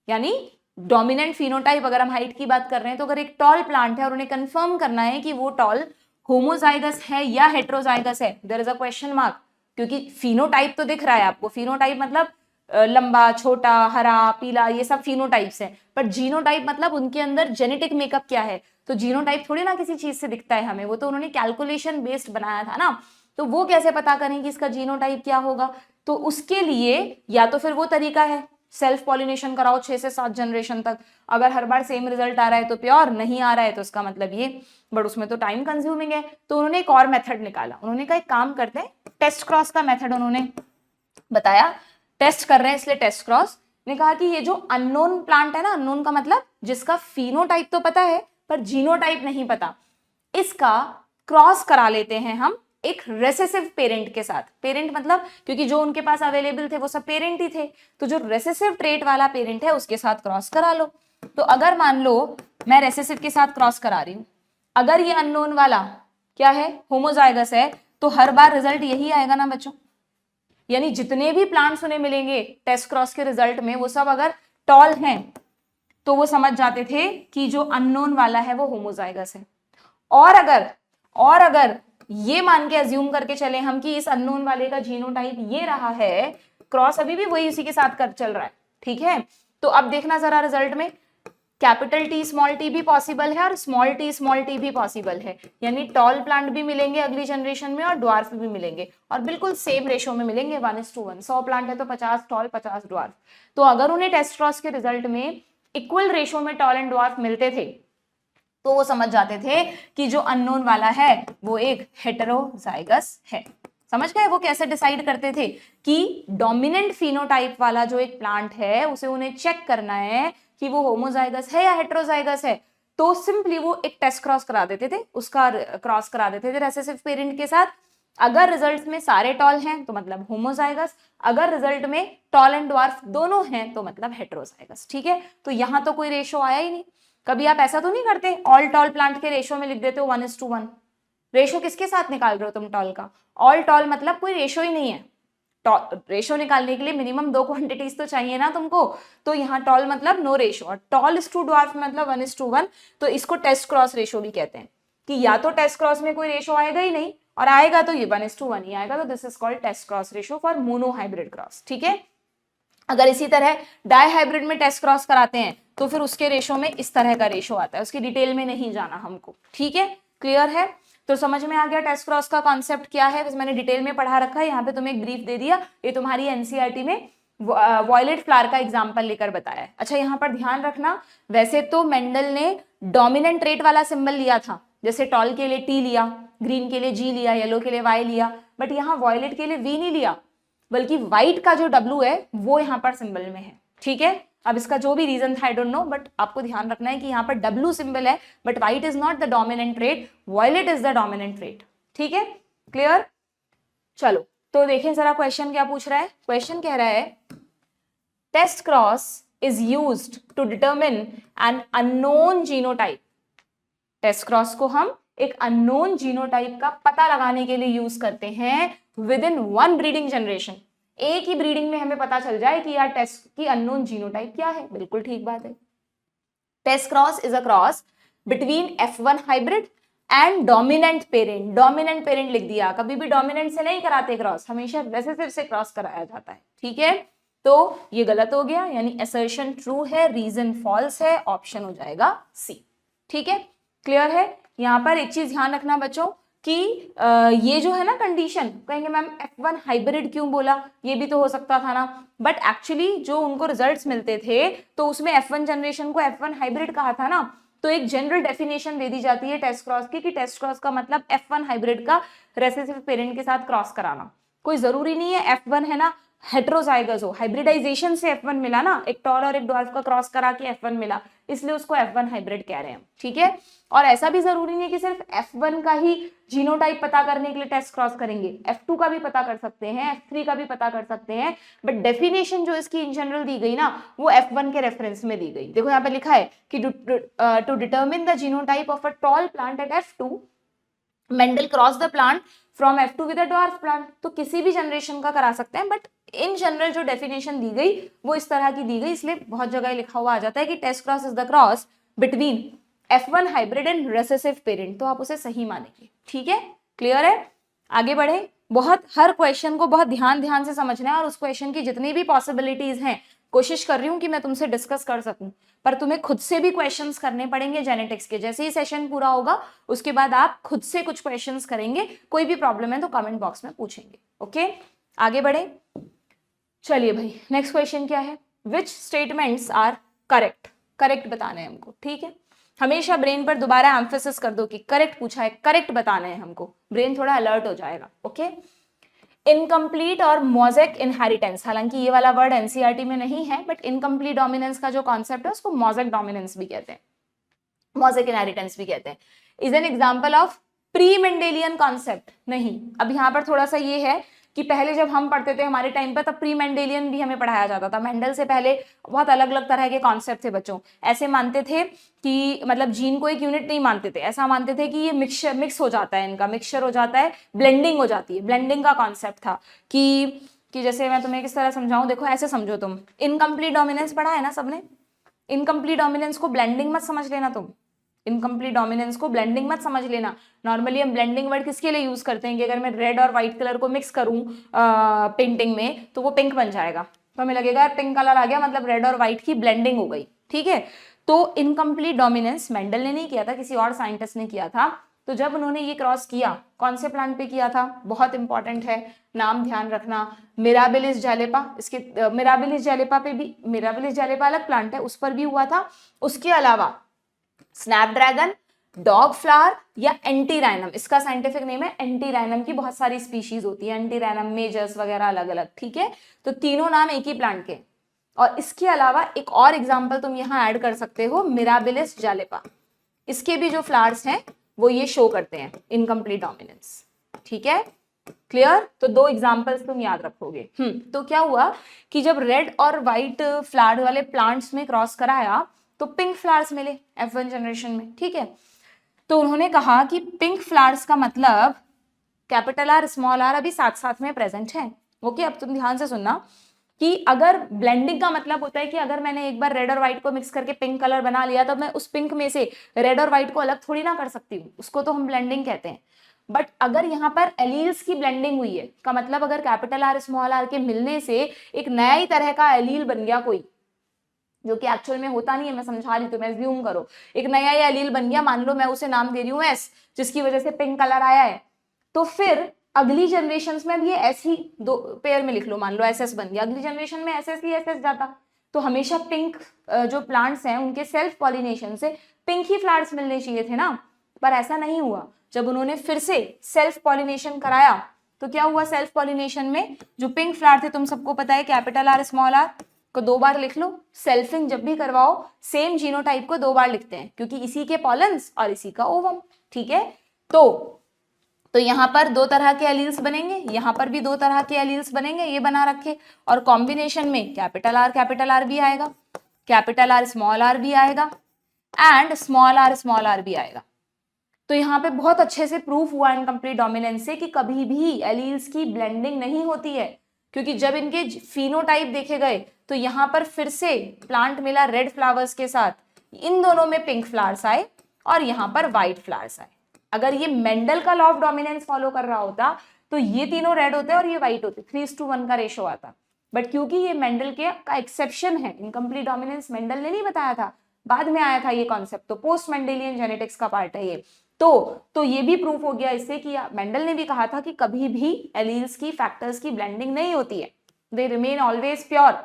यानी डोमिनेंट फिनोटाइप, अगर हम हाइट की बात कर रहे हैं, तो अगर एक टॉल प्लांट है और उन्हें कंफर्म करना है कि वो टॉल होमोजाइगस है या हेट्रोजाइगस है, there is a question mark. क्योंकि फिनोटाइप तो दिख रहा है आपको, फिनोटाइप मतलब लंबा, छोटा, हरा, पीला, ये सब फिनोटाइप्स हैं, पर जीनोटाइप मतलब उनके अंदर जेनेटिक मेकअप क्या है। तो जीनोटाइप थोड़ी ना किसी चीज से दिखता है हमें, वो तो उन्होंने कैलकुलेशन बेस्ड बनाया था ना, तो वो कैसे पता करें कि इसका जीनोटाइप क्या होगा। तो उसके लिए या तो फिर वो तरीका है सेल्फ पॉलिनेशन कराओ 6 से 7 जनरेशन तक, अगर हर बार सेम रिजल्ट आ रहा है तो प्योर, नहीं आ रहा है तो उसका मतलब ये, बट उसमें तो टाइम कंज्यूमिंग है। तो उन्होंने एक और मेथड निकाला, उन्होंने कहा एक काम करते हैं, टेस्ट क्रॉस का मेथड उन्होंने बताया, टेस्ट कर रहे हैं इसलिए टेस्ट क्रॉस। ने कहा कि ये जो अननोन प्लांट है ना, अननोन का मतलब जिसका फिनोटाइप तो पता है पर जीनोटाइप नहीं पता, इसका क्रॉस करा लेते हैं हम एक रेसेसिव पेरेंट के साथ। पेरेंट मतलब क्योंकि जो उनके पास अवेलेबल थे वो सब पेरेंट ही थे, तो जो रेसेसिव ट्रेट वाला पेरेंट है उसके साथ क्रॉस करा लो। तो अगर मान लो मैं रेसेसिव के साथ क्रॉस करा रही हूं, अगर ये अननोन वाला क्या है, होमोजाइगस है, तो हर बार रिजल्ट यही आएगा ना बच्चों, यानी जितने भी प्लांट्स उन्हें मिलेंगे टेस्ट क्रॉस के रिजल्ट में, वो सब अगर टॉल हैं तो वो समझ जाते थे कि जो अननोन वाला है वो होमोजाइगस है। और अगर ये मान के अज्यूम करके चले हम कि इस अननोन वाले का जीनोटाइप ये रहा है, क्रॉस अभी भी वही उसी के साथ कर चल रहा है, ठीक है। तो अब देखना जरा रिजल्ट में, कैपिटल टी स्मॉल टी भी पॉसिबल है और स्मॉल टी भी पॉसिबल है, यानी टॉल प्लांट भी मिलेंगे अगली जनरेशन में और ड्वार्फ भी मिलेंगे, और बिल्कुल सेम रेशो में मिलेंगे 1:1। 100 प्लांट है तो 50 टॉल 50 ड्वार्फ। तो अगर उन्हें टेस्ट क्रॉस के रिजल्ट में इक्वल रेशो में टॉल एंड ड्वार्फ मिलते थे, तो वो समझ जाते थे कि जो अननोन वाला है वो एक हेटेरोजाइगस है। समझ गए वो कैसे डिसाइड करते थे कि डोमिनेंट फिनोटाइप वाला जो एक प्लांट है उसे उन्हें चेक करना है कि वो होमोजाइगस है या हेटेरोजाइगस है, तो सिंपली वो एक टेस्ट क्रॉस करा देते थे, उसका क्रॉस करा देते थे रेसेसिव पेरेंट के साथ। अगर रिजल्ट में सारे टॉल हैं तो मतलब होमोजाइगस, अगर रिजल्ट में टॉल एंड ड्वार्फ दोनों हैं तो मतलब हेटेरोजाइगस, ठीक है। तो यहां तो कोई रेशो आया ही नहीं। कभी आप ऐसा तो नहीं करते ऑल टॉल प्लांट के रेशो में लिख देते हो 1:1, रेशो किसके साथ निकाल रहे हो तुम टॉल का, ऑल टॉल मतलब कोई रेशो ही नहीं है, रेशो निकालने के लिए मिनिमम 2 क्वांटिटीज तो चाहिए ना तुमको, तो यहाँ टॉल मतलब नो रेशो और टॉल इज टू ड्वार्फ मतलब 1:1, तो इसको टेस्ट क्रॉस रेशो भी कहते हैं कि या तो टेस्ट क्रॉस में कोई रेशो आएगा ही नहीं और आएगा तो ये 1:1 ही आएगा, तो this is called test cross ratio for monohybrid cross. ठीक है, अगर इसी तरह डाई हाइब्रिड में टेस्ट क्रॉस कराते हैं तो फिर उसके रेशो में इस तरह का रेशो आता है, उसकी डिटेल में नहीं जाना हमको। ठीक है, क्लियर है? तो समझ में आ गया टेस्ट क्रॉस का कॉन्सेप्ट क्या है, मैंने डिटेल में पढ़ा रखा है, यहाँ पे तुम्हें एक ब्रीफ दे दिया, ये तुम्हारी एनसीईआरटी में वॉयलेट फ्लावर का एग्जाम्पल लेकर बताया है। अच्छा, यहाँ पर ध्यान रखना, वैसे तो मेंडल ने डोमिनेंट ट्रेट वाला सिंबल लिया था, जैसे टॉल के लिए टी लिया, ग्रीन के लिए जी लिया, येलो के लिए वाई लिया, बट यहाँ वॉयलेट के लिए वी नहीं लिया, बल्कि व्हाइट का जो डब्लू है वो यहाँ पर सिंबल में है। ठीक है, अब इसका जो भी रीजन था आई डोंट नो, बट आपको ध्यान रखना है कि यहाँ पर डब्लू सिंबल है but white is not the dominant trait, violet is the dominant trait. ठीक है, क्लियर? चलो तो देखें जरा क्वेश्चन क्या पूछ रहा है। क्वेश्चन कह रहा है test cross is used to determine an unknown genotype. Test cross को हम एक अननोन जीनोटाइप का पता लगाने के लिए यूज करते हैं विद इन 1 ब्रीडिंग जनरेशन। एक ही ब्रीडिंग में हमें पता चल जाए कि यार टेस्ट की अननोन जीनोटाइप क्या है। बिल्कुल ठीक बात है। Test cross is a cross between F1 hybrid and dominant parent. Dominant parent लिख दिया, कभी भी डोमिनेंट से नहीं कराते क्रॉस, हमेशा रेसेसिव से क्रॉस कराया जाता है। ठीक है, तो ये गलत हो गया, यानी असर्शन ट्रू है, रीजन फॉल्स है, ऑप्शन हो जाएगा सी। ठीक है, क्लियर है? यहाँ पर एक चीज ध्यान रखना बच्चों कि ये जो है ना कंडीशन, कहेंगे मैम F1 हाइब्रिड क्यों बोला, ये भी तो हो सकता था ना, बट एक्चुअली जो उनको रिजल्ट्स मिलते थे तो उसमें F1 जनरेशन को F1 हाइब्रिड कहा था ना, तो एक जनरल डेफिनेशन दे दी जाती है टेस्ट क्रॉस की कि टेस्ट क्रॉस का मतलब F1 हाइब्रिड का रेसेसिव पेरेंट के साथ क्रॉस कराना। कोई जरूरी नहीं है F1 है ना हेट्रोजाइगस हो, हाइब्रिडाइजेशन से F1 मिला ना, एक टॉल और एक ड्वार्फ का क्रॉस करा के F1 मिला, इसलिए उसको F1 हाइब्रिड कह रहे हैं। ठीक है, और ऐसा भी जरूरी नहीं है कि सिर्फ F1 का ही जीनोटाइप पता करने के लिए टेस्ट क्रॉस करेंगे, F2 का भी पता कर सकते हैं, F3 का भी पता कर सकते हैं, बट डेफिनेशन जो इसकी इन जनरल दी गई ना वो F1 के रेफरेंस में दी गई। देखो यहाँ पे लिखा है कि to determine the genotype of a tall plant at F2 Mendel cross the plant from F2 with a dwarf plant. तो किसी भी जनरेशन का करा सकते हैं, बट इन जनरल जो डेफिनेशन दी गई वो इस तरह की दी गई, इसलिए बहुत जगह लिखा हुआ आ जाता है कि test cross is the cross between F1 hybrid and recessive parent, तो आप उसे सही मानेंगे। ठीक है, क्लियर है? आगे बढ़े। बहुत हर क्वेश्चन को बहुत ध्यान से समझना है और उस क्वेश्चन की जितनी भी पॉसिबिलिटीज हैं कोशिश कर रही हूँ कि मैं तुमसे डिस्कस कर सकूं, पर तुम्हें खुद से भी क्वेश्चंस करने पड़ेंगे जेनेटिक्स के। जैसे ही सेशन पूरा होगा उसके बाद आप खुद से कुछ क्वेश्चंस करेंगे, कोई भी प्रॉब्लम है तो कमेंट बॉक्स में पूछेंगे। ओके, आगे बढ़े। चलिए भाई, नेक्स्ट क्वेश्चन क्या है? विच स्टेटमेंट्स आर करेक्ट? करेक्ट बताना है हमको। ठीक है, हमेशा ब्रेन पर दोबारा एम्फेसिस कर दो कि करेक्ट पूछा है, करेक्ट बताना है हमको, ब्रेन थोड़ा अलर्ट हो जाएगा। ओके, इनकम्प्लीट और मोज़ेक इनहेरिटेंस, हालांकि ये वाला वर्ड एनसीईआरटी में नहीं है, बट इनकम्प्लीट डोमिनेंस का जो कॉन्सेप्ट है उसको मोज़ेक डोमिनेंस भी कहते हैं, मोज़ेक इनहेरिटेंस भी कहते हैं। Is an example of pre Mendelian concept? नहीं, अब यहाँ पर थोड़ा सा ये है कि पहले जब हम पढ़ते थे हमारे टाइम पर, तब प्री मेंडेलियन भी हमें पढ़ाया जाता था। मेंडल से पहले बहुत अलग अलग तरह के कॉन्सेप्ट थे बच्चों। ऐसे मानते थे कि मतलब जीन को एक यूनिट नहीं मानते थे, ऐसा मानते थे कि ये मिक्स हो जाता है, इनका मिक्सचर हो जाता है, ब्लेंडिंग हो जाती है। ब्लेंडिंग का कॉन्सेप्ट था कि जैसे मैं तुम्हें किस तरह समझाऊं, देखो ऐसे समझो, तुम इनकम्प्लीट डोमिनेंस पढ़ा है ना सबने, इनकम्प्लीट डोमिनेंस को ब्लेंडिंग मत समझ लेना तुम, इनकम्प्लीट डोमिनेंस को ब्लेंडिंग मत समझ लेना। नॉर्मली हम ब्लेंडिंग वर्ड किसके लिए यूज करते हैं कि अगर मैं रेड और व्हाइट कलर को मिक्स करूं पेंटिंग में तो वो पिंक बन जाएगा, तो हमें लगेगा यार पिंक कलर आ गया मतलब रेड और व्हाइट की ब्लेंडिंग हो गई। ठीक है, तो इनकम्प्लीट डोमिनेंस मेंडल ने नहीं किया था, किसी और साइंटिस्ट ने किया था। तो जब उन्होंने ये क्रॉस किया, कौन से प्लांट पे किया था, बहुत इंपॉर्टेंट है, नाम ध्यान रखना, मिराबिलिस जैलेपा। इसके मिराबिलिस जैलेपा पे भी, मिराबिलिस जैलेपा अलग प्लांट है, उस पर भी हुआ था। उसके अलावा स्नैपड्रैगन, डॉग फ्लावर या एंटीराइनम, इसका साइंटिफिक नेम है एंटीराइनम की बहुत सारी स्पीशीज होती है, एंटीराइनम, मेजर्स वगैरह अलग अलग। ठीक है, तो तीनों नाम एक ही प्लांट के। और इसके अलावा एक और एग्जांपल तुम यहाँ ऐड कर सकते हो, मिराबिलिस जैलेपा, इसके भी जो फ्लावर्स हैं वो ये शो करते हैं इनकम्प्लीट डोमिनेंस। ठीक है, क्लियर? तो 2 एग्जांपल्स तुम याद रखोगे। तो क्या हुआ कि जब रेड और व्हाइट फ्लावर वाले प्लांट्स में क्रॉस कराया तो पिंक फ्लावर्स मिले F1 जनरेशन में। ठीक है, तो उन्होंने कहा कि पिंक फ्लावर्स का मतलब कैपिटल R स्मॉल r अभी साथ साथ में प्रेजेंट है, ओके, अब तुम ध्यान से सुनना कि अगर ब्लेंडिंग का मतलब होता है कि अगर मैंने एक बार रेड और व्हाइट को मिक्स करके पिंक कलर बना लिया तो मैं उस पिंक में से रेड और व्हाइट को अलग थोड़ी ना कर सकती हूँ, उसको तो हम ब्लेंडिंग कहते हैं। बट अगर यहाँ पर एलील्स की ब्लेंडिंग हुई है का मतलब अगर कैपिटल आर स्मॉल आर के मिलने से एक नया ही तरह का एलील बन गया कोई, जो कि एक्चुअल में होता नहीं है, मैं समझा रही हूँ, मैं एज्यूम करो एक नया ही एलील बन गया, मान लो मैं उसे नाम दे रही हूँ एस, जिसकी वजह से पिंक कलर आया है, तो फिर अगली जनरेशन में भी ये एस ही दो पेयर में लिख लो, मान लो एस एस बन गया, अगली जनरेशन में एस एस ही एस एस जाता। तो हमेशा पिंक जो प्लांट्स हैं उनके सेल्फ पॉलिनेशन से पिंक ही फ्लावर्स मिलने चाहिए थे ना, पर ऐसा नहीं हुआ। जब उन्होंने फिर से सेल्फ पॉलिनेशन कराया तो क्या हुआ, सेल्फ पॉलिनेशन में जो पिंक फ्लावर थे, तुम सबको पता है कैपिटल आर स्मॉल आर को 2 बार लिख लो। सेल्फिंग जब भी करवाओ सेम जीनोटाइप को 2 बार लिखते हैं क्योंकि इसी के पॉलन्स और इसी का ओवम, ठीक है। तो यहाँ पर 2 तरह के एलील्स बनेंगे, यहाँ पर भी 2 तरह के एलील्स बनेंगे, ये बना रखे, और कॉम्बिनेशन में कैपिटल आर भी आएगा, कैपिटल आर स्मॉल आर भी आएगा एंड स्मॉल आर भी आएगा। तो यहाँ पे बहुत अच्छे से प्रूफ हुआ इनकम्प्लीट डोमिनेंस से कि कभी भी एलील्स की ब्लेंडिंग नहीं होती है, क्योंकि जब इनके फिनोटाइप देखे गए तो यहाँ पर फिर से प्लांट मिला रेड फ्लावर्स के साथ, इन दोनों में पिंक फ्लावर्स आए और यहाँ पर व्हाइट फ्लावर्स आए। अगर ये मेंडल का लॉ ऑफ डोमिनेंस फॉलो कर रहा होता तो ये तीनों रेड होते और ये व्हाइट होते, 3:1 का रेशो आता। बट क्योंकि ये मेंडल के का एक्सेप्शन है, इनकम्प्लीट डोमिनेंस मेंडल ने नहीं बताया था, बाद में आया था ये कॉन्सेप्ट, तो पोस्ट मेंडेलियन जेनेटिक्स का पार्ट है ये। तो ये भी प्रूफ हो गया इससे कि मेंडल ने भी कहा था कि कभी भी एलील्स की फैक्टर्स की ब्लेंडिंग नहीं होती है, they remain always pure.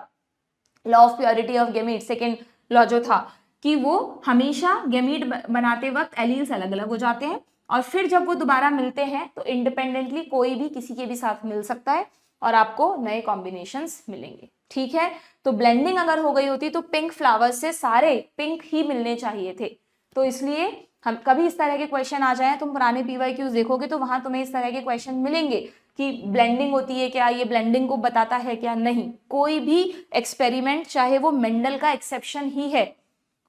Law of purity of gamete, second law जो था कि वो हमेशा गेमीट बनाते वक्त एलील्स अलग अलग हो जाते हैं और फिर जब वो दोबारा मिलते हैं तो इंडिपेंडेंटली कोई भी किसी के भी साथ मिल सकता है और आपको नए कॉम्बिनेशंस मिलेंगे, ठीक है। तो ब्लेंडिंग अगर हो गई होती तो पिंक फ्लावर्स से सारे पिंक ही मिलने चाहिए थे। तो इसलिए हम कभी इस तरह के क्वेश्चन आ जाए, तुम पुराने पीवाईक्यूज देखोगे तो वहां तुम्हें इस तरह के क्वेश्चन मिलेंगे कि ब्लेंडिंग होती है क्या, ये ब्लेंडिंग को बताता है क्या, नहीं। कोई भी एक्सपेरिमेंट चाहे वो मेंडल का एक्सेप्शन ही है,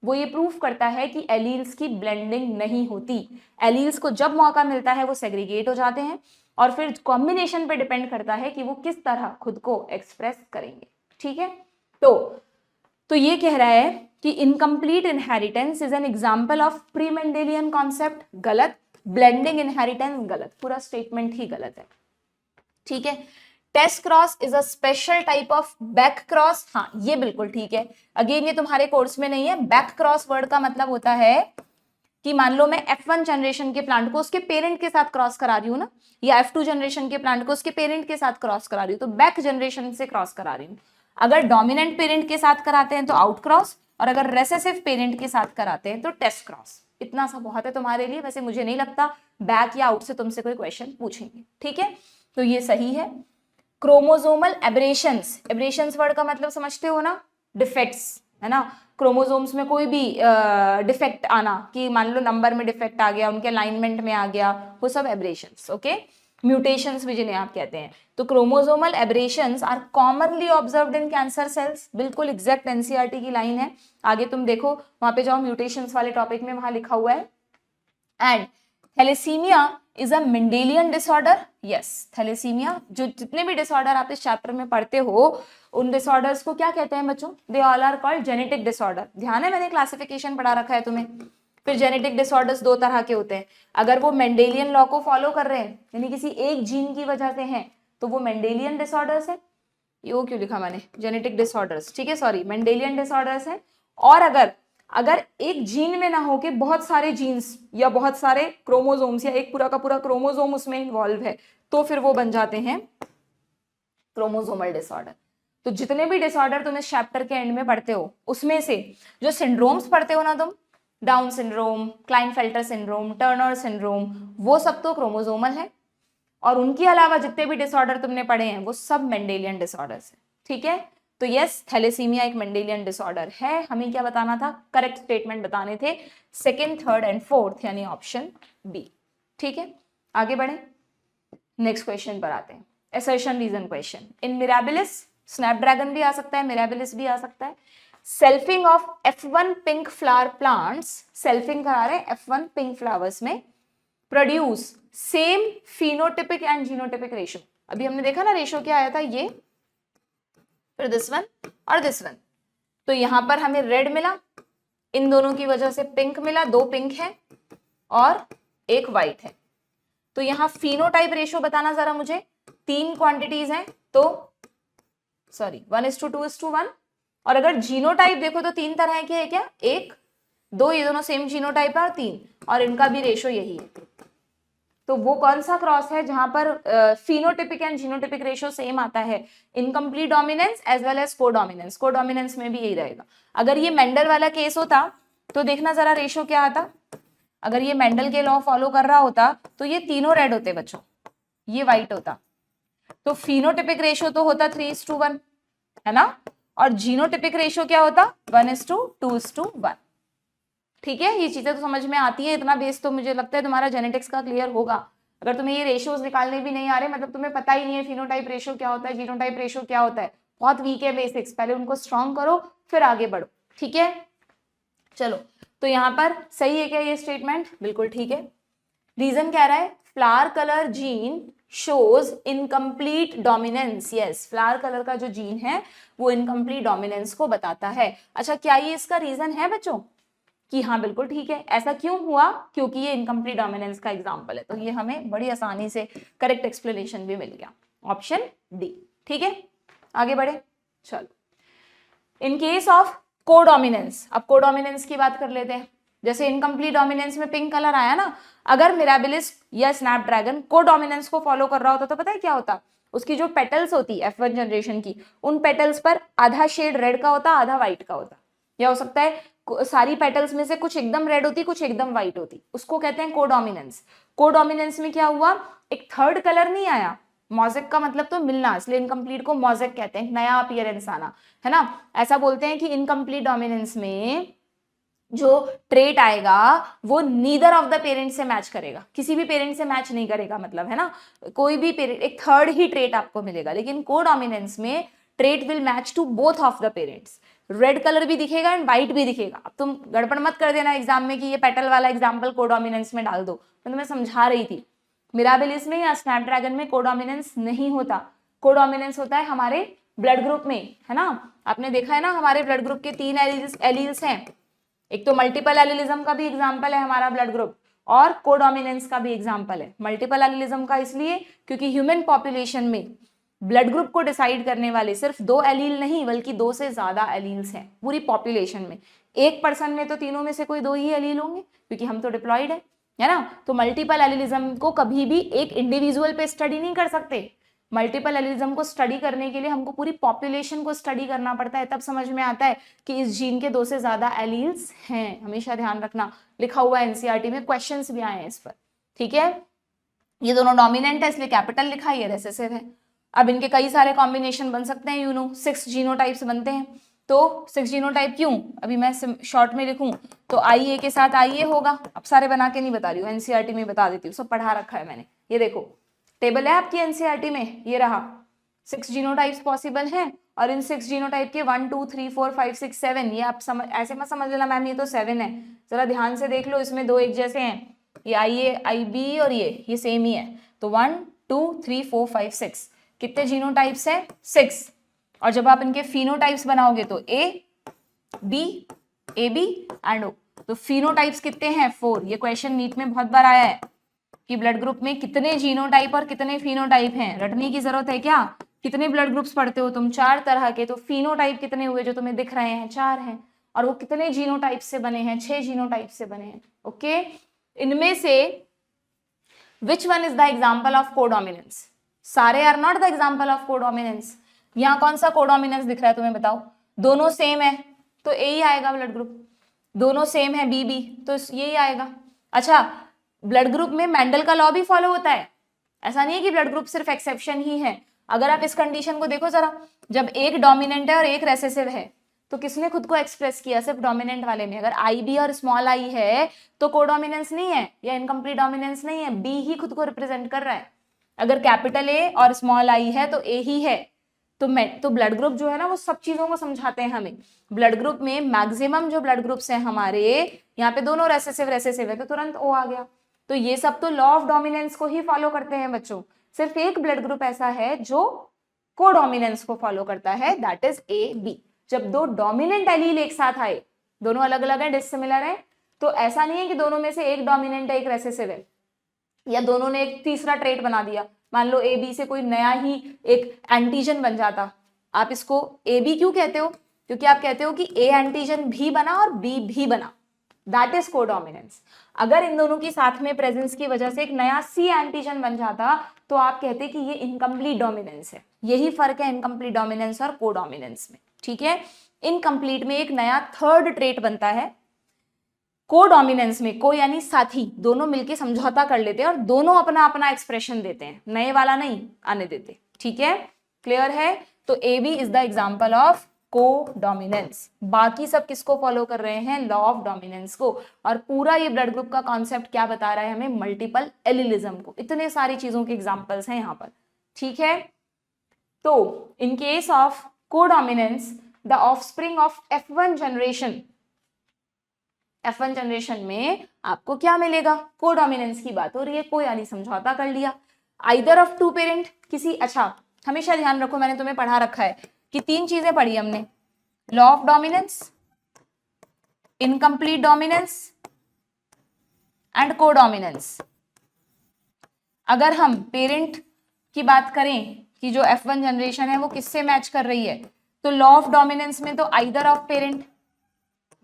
वो ये प्रूफ करता है कि एलील्स की ब्लेंडिंग नहीं होती। एलील्स को जब मौका मिलता है वो सेग्रीगेट हो जाते हैं और फिर कॉम्बिनेशन पे डिपेंड करता है कि वो किस तरह खुद को एक्सप्रेस करेंगे, ठीक है। तो ये कह रहा है कि incomplete inheritance is an example of pre Mendelian concept, गलत। ब्लेंडिंग इनहेरिटेंस, गलत, पूरा स्टेटमेंट ही गलत है, ठीक है। Test cross is a special type of back cross, हाँ ये बिल्कुल ठीक है। अगेन ये तुम्हारे कोर्स में नहीं है। बैक क्रॉस वर्ड का मतलब होता है कि मान लो मैं F1 जनरेशन के प्लांट को उसके पेरेंट के साथ क्रॉस करा रही हूँ ना, या F2 जनरेशन के प्लांट को उसके पेरेंट के साथ क्रॉस करा रही हूँ, तो बैक जनरेशन से क्रॉस करा रही हूँ। अगर डोमिनेंट पेरेंट के साथ कराते हैं तो आउट क्रॉस, और अगर रेसेसिव पेरेंट के साथ कराते हैं तो टेस्ट क्रॉस। इतना सा बहुत है तुम्हारे लिए, वैसे मुझे नहीं लगता बैक या आउट से तुमसे कोई क्वेश्चन पूछेंगे, ठीक है। तो ये सही है। क्रोमोसोमल एब्रेशंस, एब्रेशंस वर्ड का मतलब समझते हो ना, डिफेक्ट्स, है ना। क्रोमोसोम्स में कोई भी डिफेक्ट आना, कि मान लो नंबर में डिफेक्ट आ गया, उनके अलाइनमेंट में आ गया, वो सब एब्रेशंस, ओके। म्यूटेशंस भी जिन्हें आप कहते हैं। तो chromosomal aberrations are commonly observed in cancer cells, बिल्कुल एग्जैक्ट एनसीईआरटी की लाइन है। आगे तुम देखो वहां पे जाओ, म्यूटेशंस वाले टॉपिक में वहां लिखा हुआ है। And thalassemia is a Mendelian disorder, yes. Thalassemia, जो जितने भी डिसऑर्डर आप इस चैप्टर में पढ़ते हो उन डिसऑर्डर्स को क्या कहते हैं बच्चों, they all are called genetic disorder. ध्यान है, मैंने क्लासिफिकेशन पढ़ा रखा है तुम्हें। फिर जेनेटिक डिसऑर्डर्स 2 तरह के होते हैं। अगर वो मेंडेलियन लॉ को फॉलो कर रहे हैं, यानी किसी एक जीन की वजह से हैं, तो वो मेंडेलियन डिसऑर्डर्स है। ये क्यों लिखा मैंने, जेनेटिक डिसऑर्डर्स, ठीक है, सॉरी, मेंडेलियन डिसऑर्डर्स है। और अगर एक जीन में ना हो के बहुत सारे जीन्स या बहुत सारे क्रोमोसोम्स या एक पूरा का पूरा क्रोमोसोम उसमें इन्वॉल्व है, तो फिर वो बन जाते हैं क्रोमोसोमल डिसऑर्डर। तो जितने भी डिसऑर्डर तुम इस चैप्टर के एंड में पढ़ते हो, उसमें से जो सिंड्रोम्स पढ़ते हो ना तुम, down syndrome, Klinefelter syndrome, Turner syndrome, वो सब तो क्रोमोसोमल है। और उनके अलावा जितने भी डिसऑर्डर तुमने पढ़े हैं वो सब मेंडेलियन डिसऑर्डर्स है, ठीक है। तो यस, थैलेसीमिया एक मेंडेलियन डिसऑर्डर है। हमें क्या बताना था, करेक्ट स्टेटमेंट बताने थे, 2nd, 3rd एंड 4th, यानी ऑप्शन बी, ठीक है। आगे बढ़े, नेक्स्ट क्वेश्चन पर आते हैं। Assertion reason question. In Mirabilis, snapdragon भी आ सकता है, मिराबिलिस भी आ सकता है। Selfing of F1 pink flower plants, selfing करा रहे हैं F1 पिंक फ्लावर्स में, produce same phenotypic and genotypic ratio. अभी हमने देखा ना रेशो क्या आया था, ये, फिर दिस वन और दिस वन। तो यहां पर हमें रेड मिला, इन दोनों की वजह से पिंक मिला, 2 पिंक है और 1 व्हाइट है। तो यहाँ फिनोटाइप रेशो बताना जरा मुझे, 3 क्वांटिटीज हैं तो सॉरी 1:2:1, और अगर जीनोटाइप देखो तो 3 तरह के है क्या, 1, 2, ये दोनों सेम जीनोटाइप है, और 3, और इनका भी रेशो यही है। तो वो कौन सा क्रॉस है जहां पर phenotypic and genotypic ratio same आता है, incomplete dominance as well as codominance. Codominance में भी यही रहेगा। अगर ये मेंडल वाला केस होता तो देखना जरा रेशो क्या आता, अगर ये मेंडल के लॉ फॉलो कर रहा होता तो ये तीनों रेड होते बच्चों, ये व्हाइट होता। तो फिनोटिपिक रेशो तो होता 3:1, है ना, और जीनोटिपिक रेशो क्या होता 1:2:1। ठीक है, ये चीजें तो समझ में आती है, इतना बेस तो मुझे लगता है तुम्हारा जेनेटिक्स का क्लियर होगा। अगर तुम्हें ये रेशियोज निकालने भी नहीं आ रहे, मतलब तुम्हें पता ही नहीं है फिनोटाइप रेशो क्या होता है, जीनोटाइप रेशो क्या होता है, बहुत वीक है बेसिक्स, पहले उनको स्ट्रॉन्ग करो फिर आगे बढ़ो। ठीक है, चलो, तो यहाँ पर सही है क्या ये स्टेटमेंट, बिल्कुल ठीक है। रीजन कह रहा है flower colour gene shows incomplete dominance. Yes, flower colour का जो जीन है वो इनकम्प्लीट डोमिनेंस को बताता है। अच्छा, क्या ये इसका रीजन है बच्चों कि हाँ बिल्कुल ठीक है, ऐसा क्यों हुआ, क्योंकि ये इनकम्प्लीट डोमिनेंस का एग्जांपल है। तो ये हमें बड़ी आसानी से करेक्ट एक्सप्लेनेशन भी मिल गया, ऑप्शन डी। ठीक है, आगे बढ़े, चलो। इन केस ऑफ कोडोमिनेंस, अब कोडोमिनेंस की बात कर लेते हैं। जैसे इनकम्प्लीट डोमिनेंस में पिंक कलर आया ना, अगर मिराबिलिस या स्नैपड्रैगन कोडोमिनेंस को फॉलो कर रहा होता तो पता है क्या होता, उसकी जो पेटल्स होती F1 जनरेशन की, उन पेटल्स पर आधा शेड रेड का होता, आधा व्हाइट का होता, या हो सकता है सारी पेटल्स में से कुछ एकदम रेड होती, कुछ एकदम व्हाइट होती, उसको कहते हैं कोडोमिनेंस। कोडोमिनेंस में क्या हुआ, एक थर्ड कलर नहीं आया, मोज़ेक का मतलब तो मिलना, इसलिए इनकम्प्लीट को मोज़ेक कहते हैं, नया अपीयरेंस आना, है ना। ऐसा बोलते हैं कि इनकम्प्लीट डोमिनेंस में जो ट्रेट आएगा वो नीदर ऑफ द पेरेंट से मैच करेगा, किसी भी पेरेंट से मैच नहीं करेगा, मतलब है ना, कोई भी पेरेंट, एक थर्ड ही ट्रेट आपको मिलेगा। लेकिन कोडोमिनेंस में trait will match to both of the parents, red colour भी दिखेगा एंड व्हाइट भी दिखेगा। अब तुम गड़बड़ मत कर देना एग्जाम में कि ये पेटल वाला एग्जाम्पल कोडोमिनेंस में डाल दो, मैं तुम्हें समझा रही थी। मिराबिलिस में या स्नैपड्रैगन में कोडोमिनेंस नहीं होता, कोडोमिनेंस होता है हमारे ब्लड ग्रुप में, है ना। आपने देखा है ना, हमारे ब्लड ग्रुप के 3 एलील्स हैं, एक तो मल्टीपल एलिलिज्म का भी एग्जाम्पल है हमारा ब्लड ग्रुप, और कोडोमिनेंस का भी एग्जाम्पल है। मल्टीपल एलिलिज्म का इसलिए क्योंकि ह्यूमन पॉपुलेशन में ब्लड ग्रुप को डिसाइड करने वाले सिर्फ 2 एलील नहीं बल्कि 2 से ज्यादा एलील्स हैं पूरी पॉपुलेशन में। एक पर्सन में तो तीनों में से कोई 2 ही एलील होंगे, क्योंकि हम तो डिप्लॉयड है ना। तो मल्टीपल एलिलिज्म को कभी भी एक इंडिविजुअल पे स्टडी नहीं कर सकते, मल्टीपल एलिलिज्म को स्टडी करने के लिए हमको पूरी पॉपुलेशन को स्टडी करना पड़ता है, तब समझ में आता है कि इस जीन के 2 से ज्यादा एलील्स हैं। हमेशा ध्यान रखना, लिखा हुआ है एनसीईआरटी में, क्वेश्चंस भी आए हैं इस पर। ठीक है, ये दोनों डोमिनेंट है इसलिए कैपिटल लिखा, ये रिसेसिव है। अब इनके कई सारे कॉम्बिनेशन बन सकते हैं, यू नो 6 जीनोटाइप्स बनते हैं। तो 6 जीनोटाइप क्यों, अभी मैं शॉर्ट में लिखूं तो IA के साथ IA होगा। अब सारे बना के नहीं बता रही हूँ, एनसीईआरटी में बता देती हूँ, सब पढ़ा रखा है मैंने। ये देखो टेबल है आपकी एनसीईआरटी में, ये रहा 6 जीनोटाइप्स पॉसिबल हैं, और इन 6 जीनोटाइप के 1 2 3 4 5 6 7, ये आप समझ, ऐसे मत समझ लेना मैम ये तो 7 है, जरा ध्यान से देख लो, इसमें 2 एक जैसे हैं, ये IA IB और ये सेम ही है। तो 1 2 3 4 5 6 कितने जीनोटाइप्स हैं, 6। और जब आप इनके फिनोटाइप्स बनाओगे तो A B AB and O, तो फिनोटाइप्स कितने हैं, 4। ये क्वेश्चन नीट में बहुत बार आया है कि ब्लड ग्रुप में कितने जीनोटाइप और कितने फिनोटाइप हैं, रटने की जरूरत है क्या, कितने ब्लड ग्रुप्स पढ़ते हो तुम, 4 तरह के, तो फिनोटाइप कितने हुए जो तुम्हें दिख रहे हैं, 4 हैं, और वो कितने जीनोटाइप से बने हैं, 6 जीनोटाइप से बने हैं। ओके, इनमें से which one is the example of codominance, सारे are not the example of codominance. यहाँ कौन सा कोडोमिनेंस दिख रहा है तुम्हें बताओ, दोनों सेम है तो ए ही आएगा ब्लड ग्रुप, दोनों सेम है BB तो यही आएगा। अच्छा, ब्लड ग्रुप में मेंडल का लॉ भी फॉलो होता है, ऐसा नहीं है कि ब्लड ग्रुप सिर्फ एक्सेप्शन ही है। अगर आप इस कंडीशन को देखो जरा, जब एक डोमिनेंट है और एक रेसेसिव है तो किसने खुद को एक्सप्रेस किया, सिर्फ डोमिनेंट वाले में। अगर IB और स्मॉल I है तो कोडोमिनेंस नहीं है या इनकम्प्लीट डोमिनेंस नहीं है, B ही खुद को रिप्रेजेंट कर रहा है। अगर कैपिटल A और स्मॉल I है तो A ही है। तो ब्लड ग्रुप जो है ना वो सब चीजों को समझाते हैं हमें। ब्लड ग्रुप में मैक्सिमम जो ब्लड ग्रुप्स हैं हमारे, यहाँ पे दोनों रेसेसिव है तो तुरंत O आ गया। तो ये सब तो लॉ ऑफ डोमिनेंस को ही फॉलो करते हैं बच्चों, सिर्फ एक ब्लड ग्रुप ऐसा है जो कोडोमिनेंस को फॉलो करता है, दैट इज ए बी। जब दो डोमिनेंट एलील एक साथ आए, दोनों अलग अलग है, डिसिमिलर है, तो ऐसा नहीं है कि दोनों में से एक डोमिनेंट है एक रेसेसिव है, या दोनों ने एक तीसरा ट्रेट बना दिया। मान लो ए बी से कोई नया ही एक एंटीजन बन जाता, आप इसको ए बी क्यों कहते हो? क्योंकि आप कहते हो कि ए एंटीजन भी बना और बी भी बना, दैट इज कोडोमिनेंस। अगर इन दोनों की साथ में प्रेजेंस की वजह से एक नया सी एंटीजन बन जाता तो आप कहते कि ये इनकम्प्लीट डोमिनेंस है। यही फर्क है इनकम्प्लीट डोमिनेंस और कोडोमिनेंस में, ठीक है। इनकम्प्लीट में एक नया थर्ड ट्रेट बनता है, कोडोमिनेंस में को यानी साथी दोनों मिलके समझौता कर लेते हैं और दोनों अपना अपना एक्सप्रेशन देते हैं, नए वाला नहीं आने देते, ठीक है, क्लियर है। तो A B is the example of codominance. बाकी सब किसको फॉलो कर रहे हैं? लॉ ऑफ डोमिनेंस को। और पूरा ये ब्लड ग्रुप का कॉन्सेप्ट क्या बता रहा है हमें? मल्टीपल एलिलिज्म को। इतने सारी चीजों के एग्जांपल्स हैं यहाँ पर, ठीक है। तो in case of codominance the offspring of F1 generation, F1 generation में आपको क्या मिलेगा? कोडोमिनेंस की बात हो रही है, को यानी समझौता कर लिया। आइदर ऑफ टू पेरेंट, किसी, अच्छा हमेशा ध्यान रखो, मैंने तुम्हें पढ़ा रखा है कि तीन चीजें पढ़ी हमने, law of dominance, incomplete dominance and codominance. अगर हम पेरेंट की बात करें कि जो F1 जनरेशन है वो किससे मैच कर रही है, तो लॉ ऑफ डोमिनेंस में तो either of parent,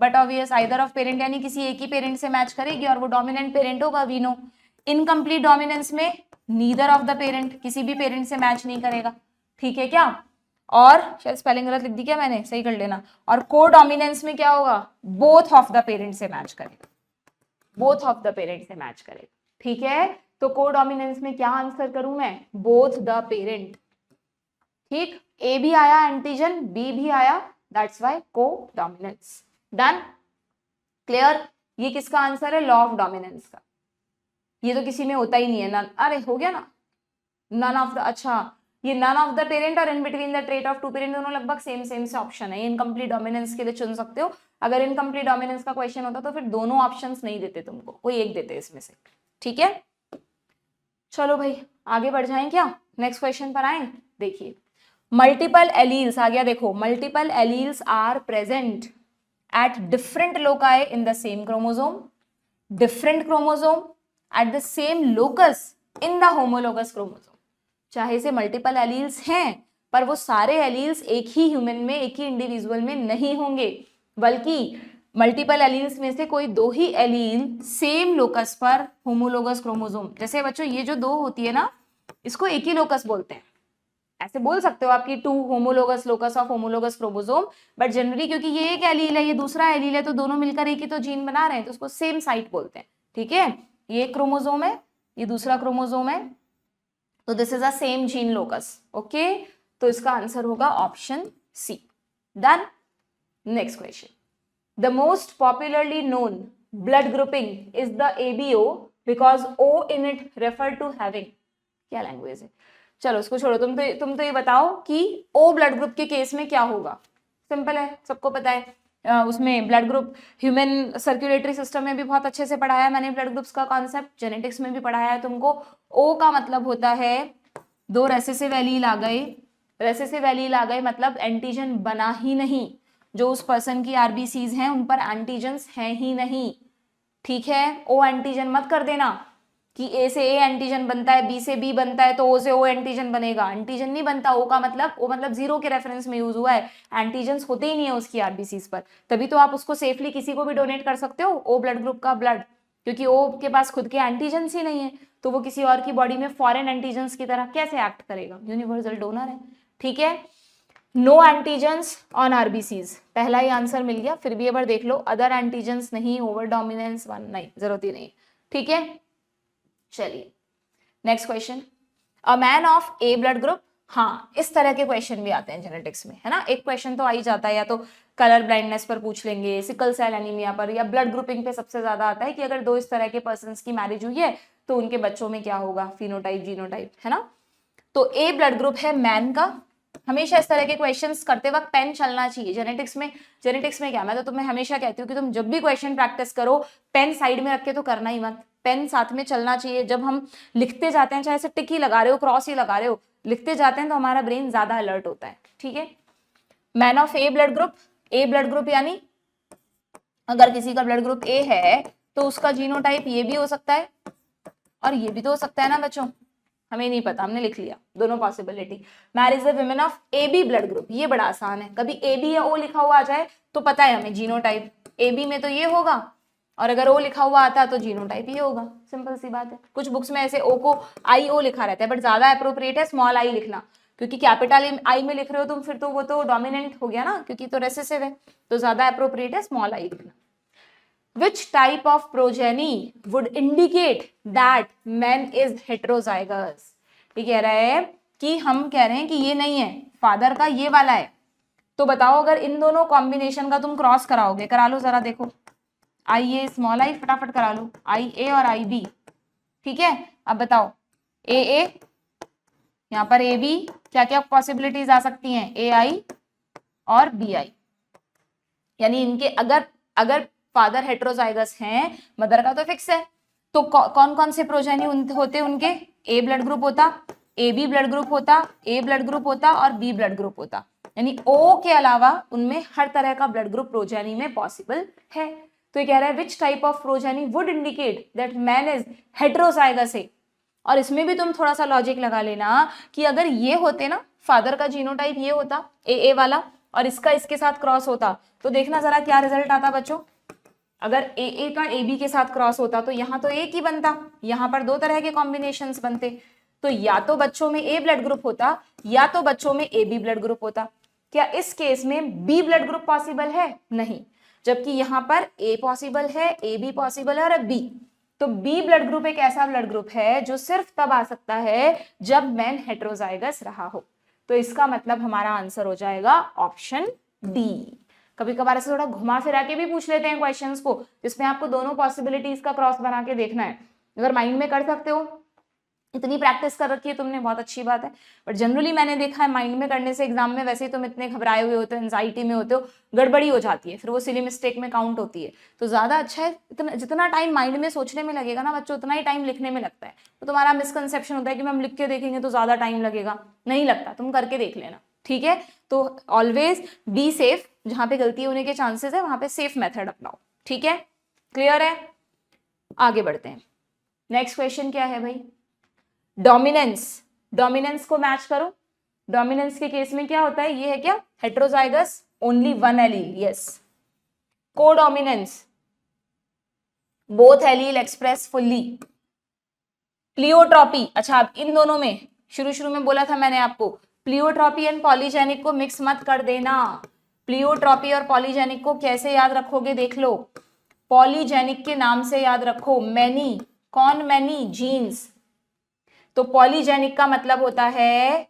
but obvious either of parent यानी किसी एक ही पेरेंट से मैच करेगी और वो डोमिनेंट पेरेंट होगा, वी नो। इनकम्प्लीट डोमिनेंस में नीदर ऑफ द पेरेंट, किसी भी पेरेंट से मैच नहीं करेगा, ठीक है क्या। और शायद स्पेलिंग गलत लिख दी क्या मैंने, सही कर लेना। और कोडोमिनेंस में क्या होगा? बोथ ऑफ द पेरेंट से मैच करेगा, बोथ ऑफ द पेरेंट से मैच करेगा, ठीक है। तो कोडोमिनेंस में क्या आंसर करूं मैं? बोथ द पेरेंट, ठीक। ए भी आया एंटीजन, बी भी आया, that's why codominance. Done, clear. ये किसका आंसर है? लॉ ऑफ डोमिनेंस का। ये तो किसी में होता ही नहीं है, नन, अरे हो गया ना, नन ऑफ द, अच्छा ये नन ऑफ द पेरेंट और in between the trait of two parent दोनों लगभग सेम सेम से ऑप्शन है। इनकम्प्लीट डोमिनेंस के लिए चुन सकते हो। अगर इनकम्प्लीट डोमिनेंस का क्वेश्चन होता तो फिर दोनों ऑप्शंस नहीं देते तुमको, कोई एक देते इसमें से, ठीक है। चलो भाई आगे बढ़ जाएं क्या, नेक्स्ट क्वेश्चन पर आए। देखिए मल्टीपल एलील्स आ गया, देखो multiple alleles are present at different loci in the same chromosome, different chromosome at the same locus in the homologous chromosome. चाहे से मल्टीपल एलील्स हैं पर वो सारे एलील्स एक ही ह्यूमन में, एक ही इंडिविजुअल में नहीं होंगे, बल्कि मल्टीपल एलील्स में से कोई दो ही एलील सेम लोकस पर होमोलोगस क्रोमोसोम, जैसे बच्चों ये जो दो होती है ना, इसको एक ही लोकस बोलते हैं। ऐसे बोल सकते हो आपकी two homologous locus of homologous chromosome, but generally क्योंकि ये एक एलील है ये दूसरा एलील है तो दोनों मिलकर एक ही तो जीन बना रहे हैं, तो उसको सेम साइट बोलते हैं, ठीक है। ये क्रोमोसोम है, ये दूसरा क्रोमोसोम है, तो this is a same gene locus, okay. तो इसका आंसर होगा option C. Done, next question. The most popularly known blood grouping is the ABO because O in it refer to having, क्या language है, चलो उसको छोड़ो, तुम तो ये बताओ कि O ब्लड ग्रुप के केस में क्या होगा। सिंपल है, सबको पता है। उसमें blood group human circulatory system में भी बहुत अच्छे से पढ़ाया मैंने ब्लड ग्रुप्स का कॉन्सेप्ट, जेनेटिक्स में भी पढ़ाया है तुमको। ओ का मतलब होता है दो रेसेसिव एलील आ गए, रेसेसिव एलील आ गए मतलब एंटीजन बना ही नहीं, जो उस पर्सन की आरबीसीज हैं उन पर एंटीजन्स हैं ही नहीं, ठीक है। ओ एंटीजन मत कर देना कि ए से ए एंटीजन बनता है, बी से बी बनता है तो ओ से ओ एंटीजन बनेगा, एंटीजन नहीं बनता। ओ का मतलब, ओ मतलब जीरो के रेफरेंस में यूज हुआ है, एंटीजन्स होते ही नहीं है उसकी आरबीसीज पर, तभी तो आप उसको सेफली किसी को भी डोनेट कर सकते हो ओ ब्लड ग्रुप का ब्लड, क्योंकि ओ के पास खुद के एंटीजन्स ही नहीं है, तो वो किसी और की बॉडी में फॉरेन एंटीजन्स की तरह कैसे एक्ट करेगा, यूनिवर्सल डोनर है, ठीक है। नो एंटीजन्स ऑन आरबीसीज, पहला ही आंसर मिल गया। फिर भी एक बार देख लो, अदर एंटीजन्स नहीं, ओवर डोमिनेंस वन नहीं, जरूरत ही नहीं, ठीक है। चलिए next question, a man of A blood group, हाँ इस तरह के क्वेश्चन भी आते हैं जेनेटिक्स में, है ना। एक क्वेश्चन तो आ ही जाता है, या तो कलर ब्लाइंडनेस पर पूछ लेंगे, सिकल सेल एनीमिया पर, या ब्लड ग्रुपिंग पे सबसे ज्यादा आता है कि अगर दो इस तरह के पर्सन्स की मैरिज हुई है तो उनके बच्चों में क्या होगा, फिनोटाइप जीनोटाइप, है ना। तो ए ब्लड ग्रुप है मैन का। हमेशा इस तरह के क्वेश्चंस करते वक्त पेन चलना चाहिए जेनेटिक्स में। जेनेटिक्स में क्या, मैं तो तुम्हें हमेशा कहती हूँ कि तुम जब भी क्वेश्चन प्रैक्टिस करो पेन साइड में रख के तो करना ही मत, पेन साथ में चलना चाहिए। जब हम लिखते जाते हैं, चाहे ऐसे टिक ही लगा रहे हो, क्रॉस ही लगा रहे हो, लिखते जाते हैं तो हमारा ब्रेन ज्यादा अलर्ट होता है। ठीक है, man of A blood group, A blood group यानी अगर किसी का ब्लड ग्रुप ए है तो उसका जीनोटाइप ये भी हो सकता है और ये भी तो हो सकता है ना बच्चों, हमें नहीं पता, हमने लिख लिया दोनों possibility. Marriage a women of A B blood group, ये बड़ा आसान है, कभी ए बी या ओ लिखा हुआ आ जाए तो पता है हमें जीनोटाइप, ए बी में तो ये होगा और अगर ओ लिखा हुआ आता है तो जीनोटाइप ये होगा, सिंपल सी बात है। कुछ बुक्स में ऐसे ओ को आई ओ लिखा रहता है, बट ज्यादा अप्रोप्रिएट है स्मॉल आई लिखना, क्योंकि कैपिटल आई में लिख रहे हो तुम फिर तो वो तो डोमिनेंट हो गया ना, क्योंकि तो रेसेसिव है, तो ज्यादा अप्रोप्रिएट है स्मॉल आई लिखना। Which type of progeny would indicate that man is heterozygous? ये कह रहा है कि हम कह रहे हैं कि ये नहीं है, फादर का ये वाला है, तो बताओ अगर इन दोनों कॉम्बिनेशन का तुम क्रॉस कराओगे, करा लो जरा, देखो आई ए स्मॉल आई, फटाफट करा लो, आई ए और आई बी। ठीक है, अब बताओ ए ए, यहाँ पर ए बी, क्या क्या पॉसिबिलिटीज आ सकती हैं, ए आई और बी आई, यानी इनके अगर फादर हेट्रोजाइगस हैं, मदर का तो फिक्स है, तो कौन कौन से प्रोजेनी होते उनके, ए ब्लड ग्रुप होता, ए बी ब्लड ग्रुप होता, ए ब्लड ग्रुप होता और बी ब्लड ग्रुप होता, यानी ओ के अलावा उनमें हर तरह का ब्लड ग्रुप प्रोजेनी में पॉसिबल है। तो ये कह रहा है which type of progeny would indicate that man is heterozygous है। और इसमें भी तुम थोड़ा सा लॉजिक लगा लेना कि अगर ये होते ना, फादर का जीनोटाइप ये होता ए वाला और इसका इसके साथ क्रॉस होता, तो देखना जरा क्या रिजल्ट आता बच्चों। अगर ए का ए बी के साथ क्रॉस होता तो यहाँ तो एक ही बनता, यहाँ पर दो तरह के कॉम्बिनेशंस बनते, तो या तो बच्चों में ए ब्लड ग्रुप होता या तो बच्चों में ए बी ब्लड ग्रुप होता। क्या इस केस में बी ब्लड ग्रुप पॉसिबल है? नहीं, जबकि यहाँ पर ए पॉसिबल है, ए बी पॉसिबल है और बी, तो बी ब्लड ग्रुप एक ऐसा ब्लड ग्रुप है जो सिर्फ तब आ सकता है जब मैन हेट्रोजाइगस रहा हो। तो इसका मतलब हमारा आंसर हो जाएगा ऑप्शन डी। कभी कभार ऐसे थोड़ा घुमा फिरा के भी पूछ लेते हैं क्वेश्चंस को, जिसमें आपको दोनों पॉसिबिलिटीज का क्रॉस बना के देखना है। अगर माइंड में कर सकते हो, इतनी प्रैक्टिस कर रखी है तुमने, बहुत अच्छी बात है, बट जनरली मैंने देखा है माइंड में करने से एग्जाम में वैसे ही तुम इतने घबराए हुए होते हो, एंजाइटी में होते हो, गड़बड़ी हो जाती है, फिर वो सिली मिस्टेक में काउंट होती है। तो ज्यादा अच्छा है, जितना टाइम माइंड में सोचने में लगेगा ना बच्चों, उतना ही टाइम लिखने में लगता है। तो तुम्हारा मिसकंसेप्शन होता है कि हम लिख के देखेंगे तो ज्यादा टाइम लगेगा, नहीं लगता, तुम करके देख लेना। ठीक है, तो ऑलवेज बी सेफ, जहां पे गलती होने के चांसेस है वहां पे सेफ मेथड अपनाओ। ठीक है, क्लियर है? आगे बढ़ते हैं। नेक्स्ट क्वेश्चन क्या है भाई, डोमिनेंस। डोमिनेंस को मैच करो। डोमिनेंस के केस में क्या होता है, ये है क्या, heterozygous only one allele, yes. Codominance, both allele express fully. Pleiotropy, अच्छा अब इन दोनों में शुरू में बोला था मैंने आपको, प्लियोट्रॉपी एंड पॉलीजेनिक को मिक्स मत कर देना। प्लियोट्रॉपी और पॉलीजेनिक को कैसे याद रखोगे देख लो, पॉलीजेनिक के नाम से याद रखो, मैनी, कौन मैनी, जीन्स। तो पॉलीजेनिक का मतलब होता है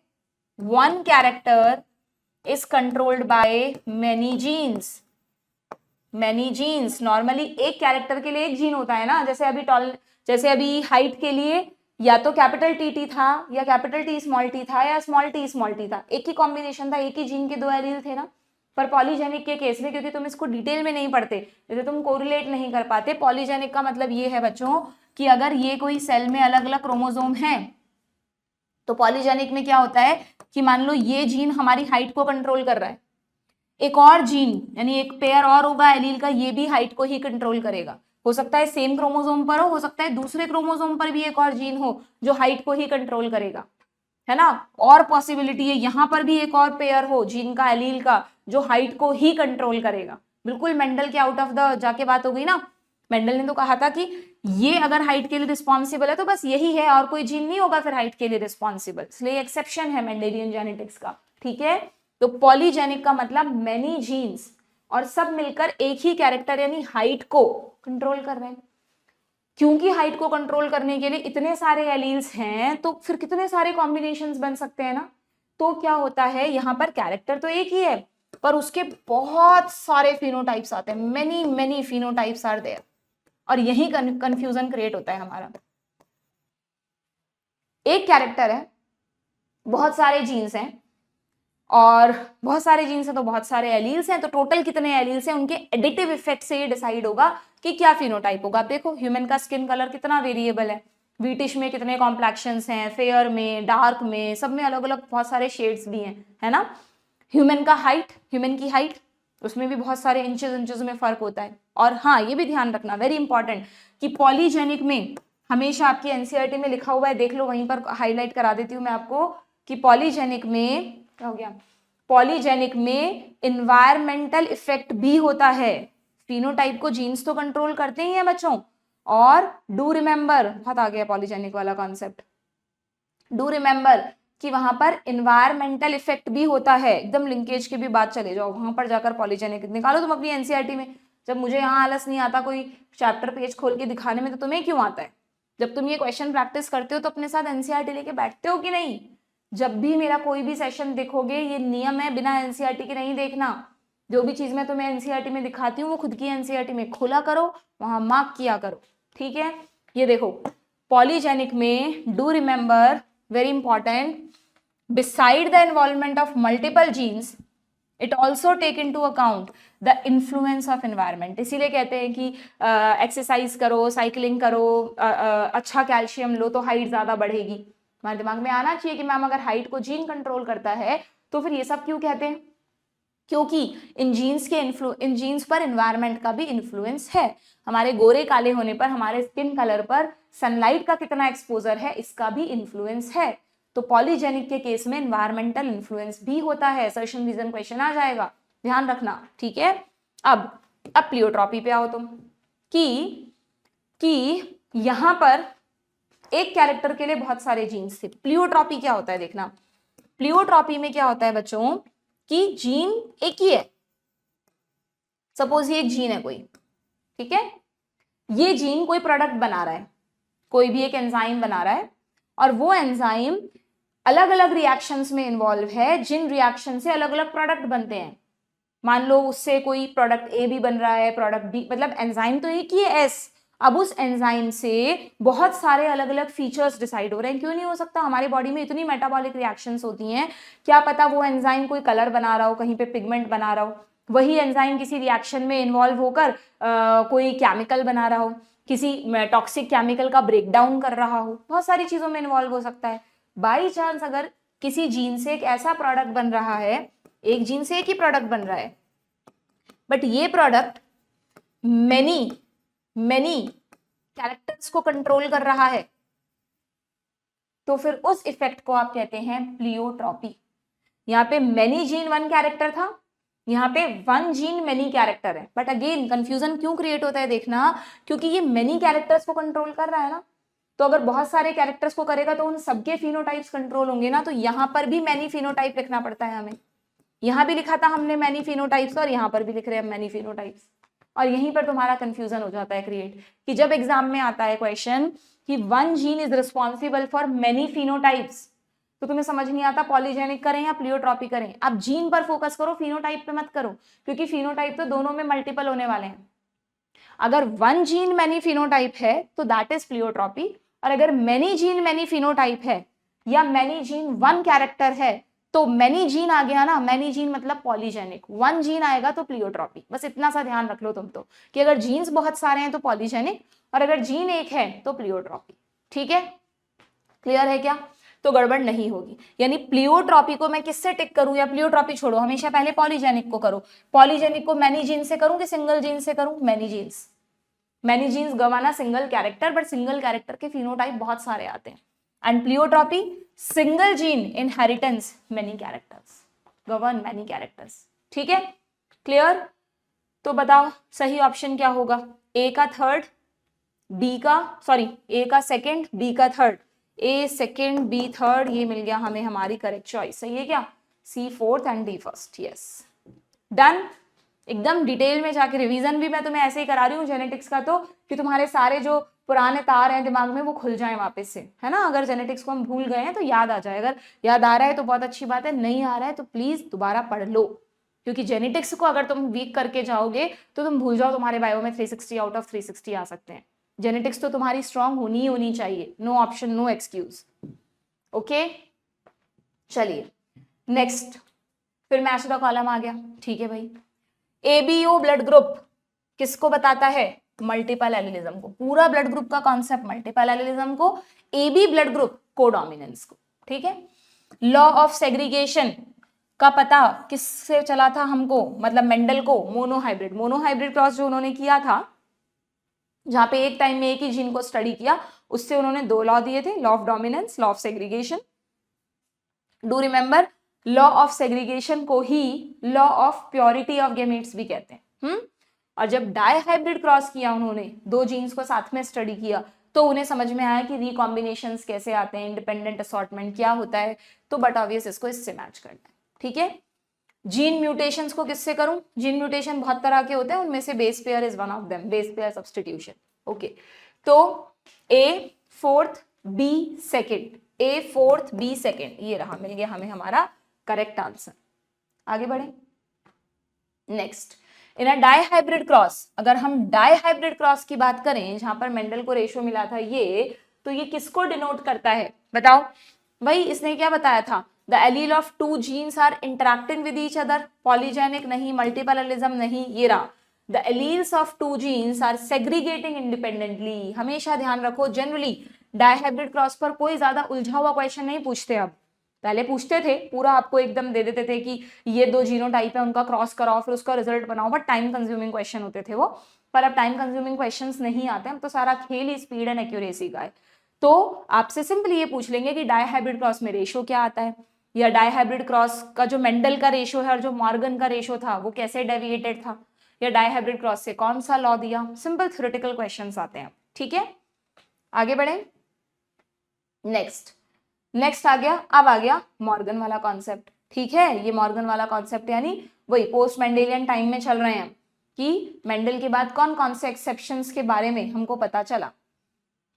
one character is controlled by many genes. Many genes, normally एक कैरेक्टर के लिए एक जीन होता है ना, जैसे अभी हाइट के लिए या तो कैपिटल टी था या कैपिटल टी स्मॉल टी था या स्मॉल टी था, एक ही कॉम्बिनेशन था, एक ही जीन के दो एलील थे ना। पर पॉलीजेनिक के केस में, क्योंकि तुम इसको डिटेल में नहीं पढ़ते, जैसे तुम कोरिलेट नहीं कर पाते, पॉलीजेनिक का मतलब ये है बच्चों कि अगर ये कोई सेल में अलग अलग क्रोमोसोम है, तो पॉलीजेनिक में क्या होता है कि मान लो ये जीन हमारी हाइट को कंट्रोल कर रहा है, एक और जीन यानी एक पेयर और होगा एलील का, ये भी हाइट को ही कंट्रोल करेगा। हो सकता है सेम क्रोमोसोम पर हो सकता है दूसरे क्रोमोसोम पर भी एक और जीन हो जो हाइट को ही कंट्रोल करेगा, है ना। और पॉसिबिलिटी है यहाँ पर भी एक और पेयर हो जीन का, एलील का, जो हाइट को ही कंट्रोल करेगा। बिल्कुल मेंडल के आउट ऑफ द जाके बात हो गई ना, मेंडल ने तो कहा था कि ये अगर हाइट के लिए रिस्पॉन्सिबल है तो बस यही है, और कोई जीन नहीं होगा फिर हाइट के लिए रिस्पॉन्सिबल, इसलिए एक्सेप्शन है मेंडेलियन जेनेटिक्स का। ठीक है, तो पॉलीजेनिक का मतलब मेनी जीन्स और सब मिलकर एक ही कैरेक्टर यानी हाइट को कंट्रोल कर रहे हैं। क्योंकि हाइट को कंट्रोल करने के लिए इतने सारे एलील्स हैं, तो फिर कितने सारे कॉम्बिनेशंस बन सकते हैं ना। तो क्या होता है, यहाँ पर कैरेक्टर तो एक ही है पर उसके बहुत सारे फिनोटाइप्स आते हैं, many many phenotypes are there, और यही कंफ्यूजन क्रिएट होता है हमारा। एक कैरेक्टर है, बहुत सारे जीन्स हैं, और बहुत सारे जीन्स हैं तो बहुत सारे एलील्स हैं, तो टोटल कितने एलील्स हैं, उनके एडिटिव इफेक्ट से ये डिसाइड होगा कि क्या फिनोटाइप होगा। देखो ह्यूमन का स्किन कलर कितना वेरिएबल है, व्हीटिश में कितने कॉम्प्लेक्शंस हैं, फेयर में, डार्क में, सब में अलग अलग बहुत सारे शेड्स भी हैं, है ना। ह्यूमन का हाइट, ह्यूमन की हाइट, उसमें भी बहुत सारे इंचेस में फर्क होता है। और हाँ ये भी ध्यान रखना, वेरी इंपॉर्टेंट, कि पॉलीजेनिक में हमेशा आपकी एनसीईआरटी में लिखा हुआ है, देख लो वहीं पर हाईलाइट करा देती हूँ मैं आपको, कि पॉलीजेनिक में क्या हो गया, पॉलीजेनिक में इन्वायरमेंटल इफेक्ट भी होता है। फिनोटाइप को जीन्स तो कंट्रोल करते ही हैं बच्चों, और डू रिमेंबर, बहुत आ गया पॉलीजेनिक वाला कॉन्सेप्ट, डू रिमेंबर कि वहां पर इन्वायरमेंटल इफेक्ट भी होता है। एकदम लिंकेज की भी बात चले जाओ, वहां पर जाकर पॉलीजेनिक निकालो तुम अपनी एनसीईआरटी में। जब मुझे यहाँ आलस नहीं आता कोई चैप्टर पेज खोल के दिखाने में, तो तुम्हें क्यों आता है? जब तुम ये क्वेश्चन प्रैक्टिस करते हो तो अपने साथ एनसीईआरटी लेके बैठते हो कि नहीं? जब भी मेरा कोई भी सेशन देखोगे, ये नियम है, बिना एनसीईआरटी के नहीं देखना। जो भी चीज मैं तुम्हें एनसीईआरटी में दिखाती हूँ वो खुद की एनसीईआरटी में खोला करो, वहां मार्क किया करो, ठीक है। ये देखो पॉलीजेनिक में do remember, very important, beside the involvement of multiple genes it also take into account the influence of environment। इसीलिए कहते हैं कि एक्सरसाइज करो, साइकिलिंग करो, अच्छा कैल्शियम लो तो हाइट ज्यादा बढ़ेगी। हमारे दिमाग में आना चाहिए कि मैम अगर हाइट को जीन कंट्रोल करता है तो फिर ये सब क्यों कहते हैं, क्योंकि इन जीन्स पर एनवायरनमेंट का भी इन्फ्लुएंस है। हमारे गोरे काले होने पर, हमारे स्किन कलर पर सनलाइट का कितना एक्सपोजर है, इसका भी इन्फ्लुएंस है। तो पॉलीजेनिक के केस में एनवायरमेंटल इन्फ्लुएंस भी होता है। असर्शन रीजन क्वेश्चन आ जाएगा, ध्यान रखना, ठीक है। अब प्लियोट्रॉपी पे आओ तुम, कि यहां पर एक कैरेक्टर के लिए बहुत सारे जीन्स थे। प्लियोट्रॉपी क्या होता है देखना, प्लियोट्रॉपी में क्या होता है बच्चों कि जीन एक ही है। सपोज ये एक जीन है कोई, ठीक है, ये जीन कोई प्रोडक्ट बना रहा है, कोई भी एक एंजाइम बना रहा है, और वो एंजाइम अलग अलग रिएक्शंस में इन्वॉल्व है, जिन रिएक्शन से अलग अलग प्रोडक्ट बनते हैं। मान लो उससे कोई प्रोडक्ट ए भी बन रहा है, प्रोडक्ट बी, मतलब एंजाइम तो एक ही है एस, अब उस एंजाइम से बहुत सारे अलग अलग फीचर्स डिसाइड हो रहे हैं। क्यों नहीं हो सकता? हमारी बॉडी में इतनी मेटाबॉलिक रिएक्शंस होती हैं, क्या पता वो एंजाइम कोई कलर बना रहा हो, कहीं पे पिगमेंट बना रहा हो, वही एंजाइम किसी रिएक्शन में इन्वॉल्व होकर कोई केमिकल बना रहा हो, किसी टॉक्सिक केमिकल का ब्रेकडाउन कर रहा हो, बहुत सारी चीजों में इन्वॉल्व हो सकता है। बाई चांस अगर किसी जीन से एक ऐसा प्रोडक्ट बन रहा है, एक जीन से एक ही प्रोडक्ट बन रहा है, बट ये प्रोडक्ट मेनी कैरेक्टर्स को कंट्रोल कर रहा है, तो फिर उस इफेक्ट को आप कहते हैं प्लियोट्रॉपी। यहाँ पे मेनी जीन वन कैरेक्टर था, यहाँ पे वन जीन मेनी कैरेक्टर है। बट अगेन कंफ्यूजन क्यों क्रिएट होता है देखना, क्योंकि ये मेनी कैरेक्टर्स को कंट्रोल कर रहा है ना, तो अगर बहुत सारे कैरेक्टर्स को करेगा तो उन सबके फिनोटाइप्स कंट्रोल होंगे ना, तो यहाँ पर भी मैनी फिनोटाइप लिखना पड़ता है हमें। यहाँ भी लिखा था हमने मैनी फिनोटाइप्स, और यहाँ पर भी लिख रहे हैं मैनी फिनोटाइप्स, और यहीं पर तुम्हारा कंफ्यूजन हो जाता है क्रिएट, कि जब एग्जाम में आता है क्वेश्चन कि one gene is responsible for many phenotypes, तो तुम्हें समझ नहीं आता पॉलीजेनिक करें या प्लियोट्रॉपी करें। आप जीन पर फोकस करो, फिनोटाइप पे मत करो, क्योंकि फिनोटाइप तो दोनों में मल्टीपल होने वाले हैं। अगर वन जीन मैनी फिनोटाइप है तो दैट इज प्लियोट्रॉपी, और अगर मैनी जीन मैनी फिनोटाइप है या मैनी जीन वन कैरेक्टर है तो मैनी जीन आ गया ना, मैनी जीन मतलब पॉलीजेनिक, वन जीन आएगा तो प्लियोट्रॉपी। बस इतना सा ध्यान रख लो तुम तो, कि अगर जीन्स बहुत सारे हैं तो पॉलीजेनिक, और अगर जीन एक है तो प्लियोट्रॉपी, ठीक है। क्लियर है क्या? तो गड़बड़ नहीं होगी। यानी प्लियोट्रॉपी को मैं किससे टिक करूं, या प्लियोट्रॉपी छोड़ो, हमेशा पहले पॉलीजेनिक को करो। पॉलीजेनिक को मैनी जीन से करूं कि सिंगल जीन से करूं? Many genes. Many genes govern a single character, but single character के फिनोटाइप बहुत सारे आते हैं। And pleiotropy single gene inheritance, many characters govern many characters, ठीक है। क्लियर? तो बताओ सही ऑप्शन क्या होगा? ए का थर्ड, बी का सॉरी ए का सेकंड, बी का थर्ड, ए सेकंड बी थर्ड, ये मिल गया हमें हमारी करेक्ट चॉइस। सही है क्या? C fourth and D first. Yes, done. एकदम डिटेल में जाके रिवीजन भी मैं तुम्हें ऐसे ही करा रही हूँ जेनेटिक्स का, तो कि तुम्हारे सारे जो पुराने तार हैं दिमाग में वो खुल जाएं वापस से, है ना। अगर जेनेटिक्स को हम भूल गए हैं तो याद आ जाए, अगर याद आ रहा है तो बहुत अच्छी बात है, नहीं आ रहा है तो प्लीज दोबारा पढ़ लो, क्योंकि जेनेटिक्स को अगर तुम वीक करके जाओगे तो तुम भूल जाओ, तुम्हारे बायो में 360 आउट ऑफ 360 आ सकते हैं। जेनेटिक्स तो तुम्हारी स्ट्रांग होनी ही होनी चाहिए, no option no excuse. Okay, चलिए नेक्स्ट, फिर मैच द कॉलम आ गया, ठीक है भाई। एबीओ ब्लड ग्रुप किसको बताता है? मल्टीपल एलिलिज्म को। पूरा ब्लड ग्रुप का कॉन्सेप्ट मल्टीपल एलिलिज्म को, एबी ब्लड ग्रुप कोडोमिनेंस को, ठीक है। लॉ ऑफ सेग्रीगेशन का पता किससे चला था हमको, मतलब मेंडल को? मोनोहाइब्रिड। मोनोहाइब्रिड क्रॉस जो उन्होंने किया था, जहां पे एक टाइम में एक ही जीन को स्टडी किया, उससे उन्होंने 2 लॉ दिए थे, law of dominance, law of segregation. Do remember, law of segregation को ही law of purity of gametes भी कहते हैं। और जब डाइहाइब्रिड क्रॉस किया उन्होंने, 2 जीन्स को साथ में स्टडी किया, तो उन्हें समझ में आया कि रिकॉम्बिनेशंस कैसे आते हैं, इंडिपेंडेंट असॉर्टमेंट क्या होता है, तो बट ऑब्वियस इसको इससे मैच करना है, ठीक है। जीन म्यूटेशंस को किससे करूं? जीन म्यूटेशन बहुत तरह के होते हैं, उनमें से base pair is one of them, base pair substitution, okay. तो ए फोर्थ बी सेकेंड, ए फोर्थ बी सेकेंड, ये रहा, मिल गया हमें हमारा करेक्ट आंसर। आगे बढ़े, नेक्स्ट, इन अ डाइहाइब्रिड क्रॉस, अगर हम डाइहाइब्रिड क्रॉस की बात करें, जहां पर मेंडल को रेशो मिला था ये, तो ये किसको डिनोट करता है बताओ भाई? इसने क्या बताया था? The allele of 2 genes are interacting with each other, polygenic नहीं, मल्टीपल एलिज्म नहीं, ये रहा। The alleles of 2 genes are segregating independently. हमेशा ध्यान रखो, जनरली डाइहाइब्रिड क्रॉस पर कोई ज्यादा उलझा हुआ क्वेश्चन नहीं पूछते। अब पहले पूछते थे, पूरा आपको एकदम दे देते थे कि ये 2 जीनोटाइप है, उनका क्रॉस कराओ, फिर उसका रिजल्ट बनाओ, बट टाइम कंज्यूमिंग क्वेश्चन होते थे वो। पर अब टाइम कंज्यूमिंग क्वेश्चंस नहीं आते, अब तो सारा खेल ही स्पीड एंड एक्यूरेसी का है। तो आपसे सिंपली ये पूछ लेंगे कि डाइहाइब्रिड क्रॉस में रेशो क्या आता है, या डाइहाइब्रिड क्रॉस का जो मेंडल का रेशो है और जो मॉर्गन का रेशो था वो कैसे डेविएटेड था, या डाइहाइब्रिड क्रॉस से कौन सा लॉ दिया। सिंपल थ्योरेटिकल क्वेश्चंस आते हैं, ठीक है। आगे बढ़े, नेक्स्ट आ गया, अब आ गया मॉर्गन वाला कॉन्सेप्ट, ठीक है। ये मॉर्गन वाला कॉन्सेप्ट यानी वही पोस्ट मेंडेलियन टाइम में चल रहे हैं कि मेंडल के बाद कौन कौन से एक्सेप्शंस के बारे में हमको पता चला।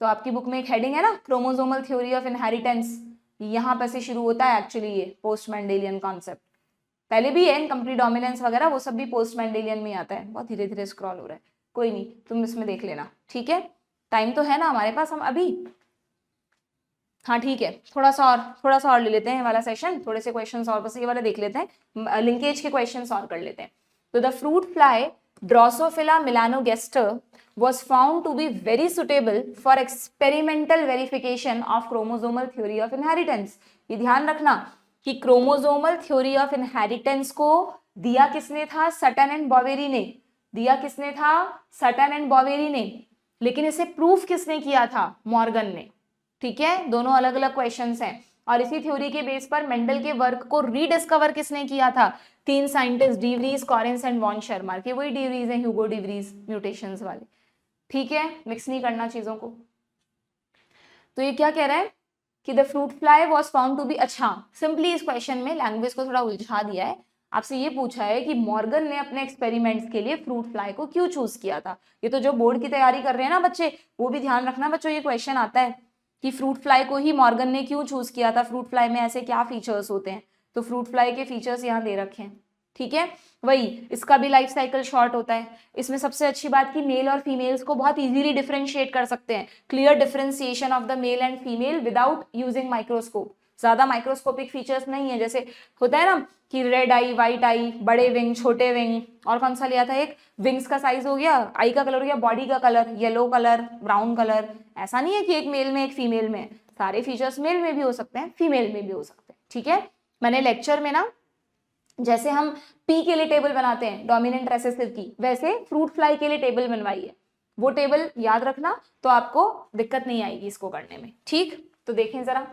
तो आपकी बुक में एक हेडिंग है ना, क्रोमोसोमल थ्योरी ऑफ इनहेरिटेंस, यहाँ पर से शुरू होता है एक्चुअली ये पोस्ट मेंडेलियन कॉन्सेप्ट। पहले भी है इनकम्प्लीट डोमिनेंस वगैरह, वो सब भी पोस्ट मेंडेलियन में आता है। बहुत धीरे धीरे स्क्रॉल हो रहा है, कोई नहीं, तुम इसमें देख लेना, ठीक है। टाइम तो है ना हमारे पास, हम अभी, हाँ ठीक है, थोड़ा सा और ले लेते हैं वाला सेशन, थोड़े से क्वेश्चंस और बस ये वाला देख लेते हैं, लिंकेज के क्वेश्चंस और कर लेते हैं। तो the fruit fly Drosophila melanogaster was found to be very suitable for experimental verification of chromosomal theory of inheritance। ये ध्यान रखना कि क्रोमोसोमल थ्योरी ऑफ इनहेरिटेंस को दिया किसने था? सटन एंड बॉवेरी ने। दिया किसने था? सटन एंड बॉवेरी ने। लेकिन इसे प्रूफ किसने किया था? मॉर्गन ने, ठीक है। दोनों अलग अलग क्वेश्चंस हैं, और इसी थ्योरी के बेस पर मेंडल के वर्क को रीडिस्कवर किसने किया था? 3 scientist, de Vries, Correns and von Tschermak के। वही डीवरीज हैं, ह्यूगो डीवरीज, म्यूटेशंस वाले, ठीक है। मिक्स नहीं करना चीजों को। तो ये क्या कह रहा है कि the fruit fly was found to be, अच्छा सिंपली इस क्वेश्चन में लैंग्वेज को थोड़ा उलझा दिया है। आपसे ये पूछा है कि मॉर्गन ने अपने एक्सपेरिमेंट्स के लिए फ्रूट फ्लाई को क्यों चूज किया था। ये तो जो बोर्ड की तैयारी कर रहे हैं ना बच्चे, वो भी ध्यान रखना बच्चों, ये क्वेश्चन आता है कि फ्रूट फ्लाई को ही मॉर्गन ने क्यों चूज किया था, फ्रूट फ्लाई में ऐसे क्या फीचर्स होते हैं। तो फ्रूट फ्लाई के फीचर्स यहाँ दे रखे हैं, ठीक है। वही, इसका भी लाइफ साइकिल शॉर्ट होता है। इसमें सबसे अच्छी बात कि मेल और फीमेल्स को बहुत इजीली डिफरेंशिएट कर सकते हैं, clear differentiation of the male and female without using microscope. ज्यादा माइक्रोस्कोपिक फीचर्स नहीं है, जैसे होता है ना कि रेड आई, व्हाइट आई, बड़े विंग, छोटे विंग, और कौन सा लिया था एक, विंग्स का साइज हो गया, आई का कलर हो गया, बॉडी का colour, yellow colour, brown colour. ऐसा नहीं है कि एक मेल में एक फीमेल में, सारे फीचर्स मेल में भी हो सकते हैं, फीमेल में भी हो सकते हैं, ठीक है। मैंने लेक्चर में ना, जैसे हम पी के लिए टेबल बनाते हैं डोमिनेंट रेसेसिव की, वैसे फ्रूट फ्लाई के लिए टेबल बनवाई है। वो टेबल याद रखना, तो आपको दिक्कत नहीं आएगी इसको करने में, ठीक। तो देखें जरा,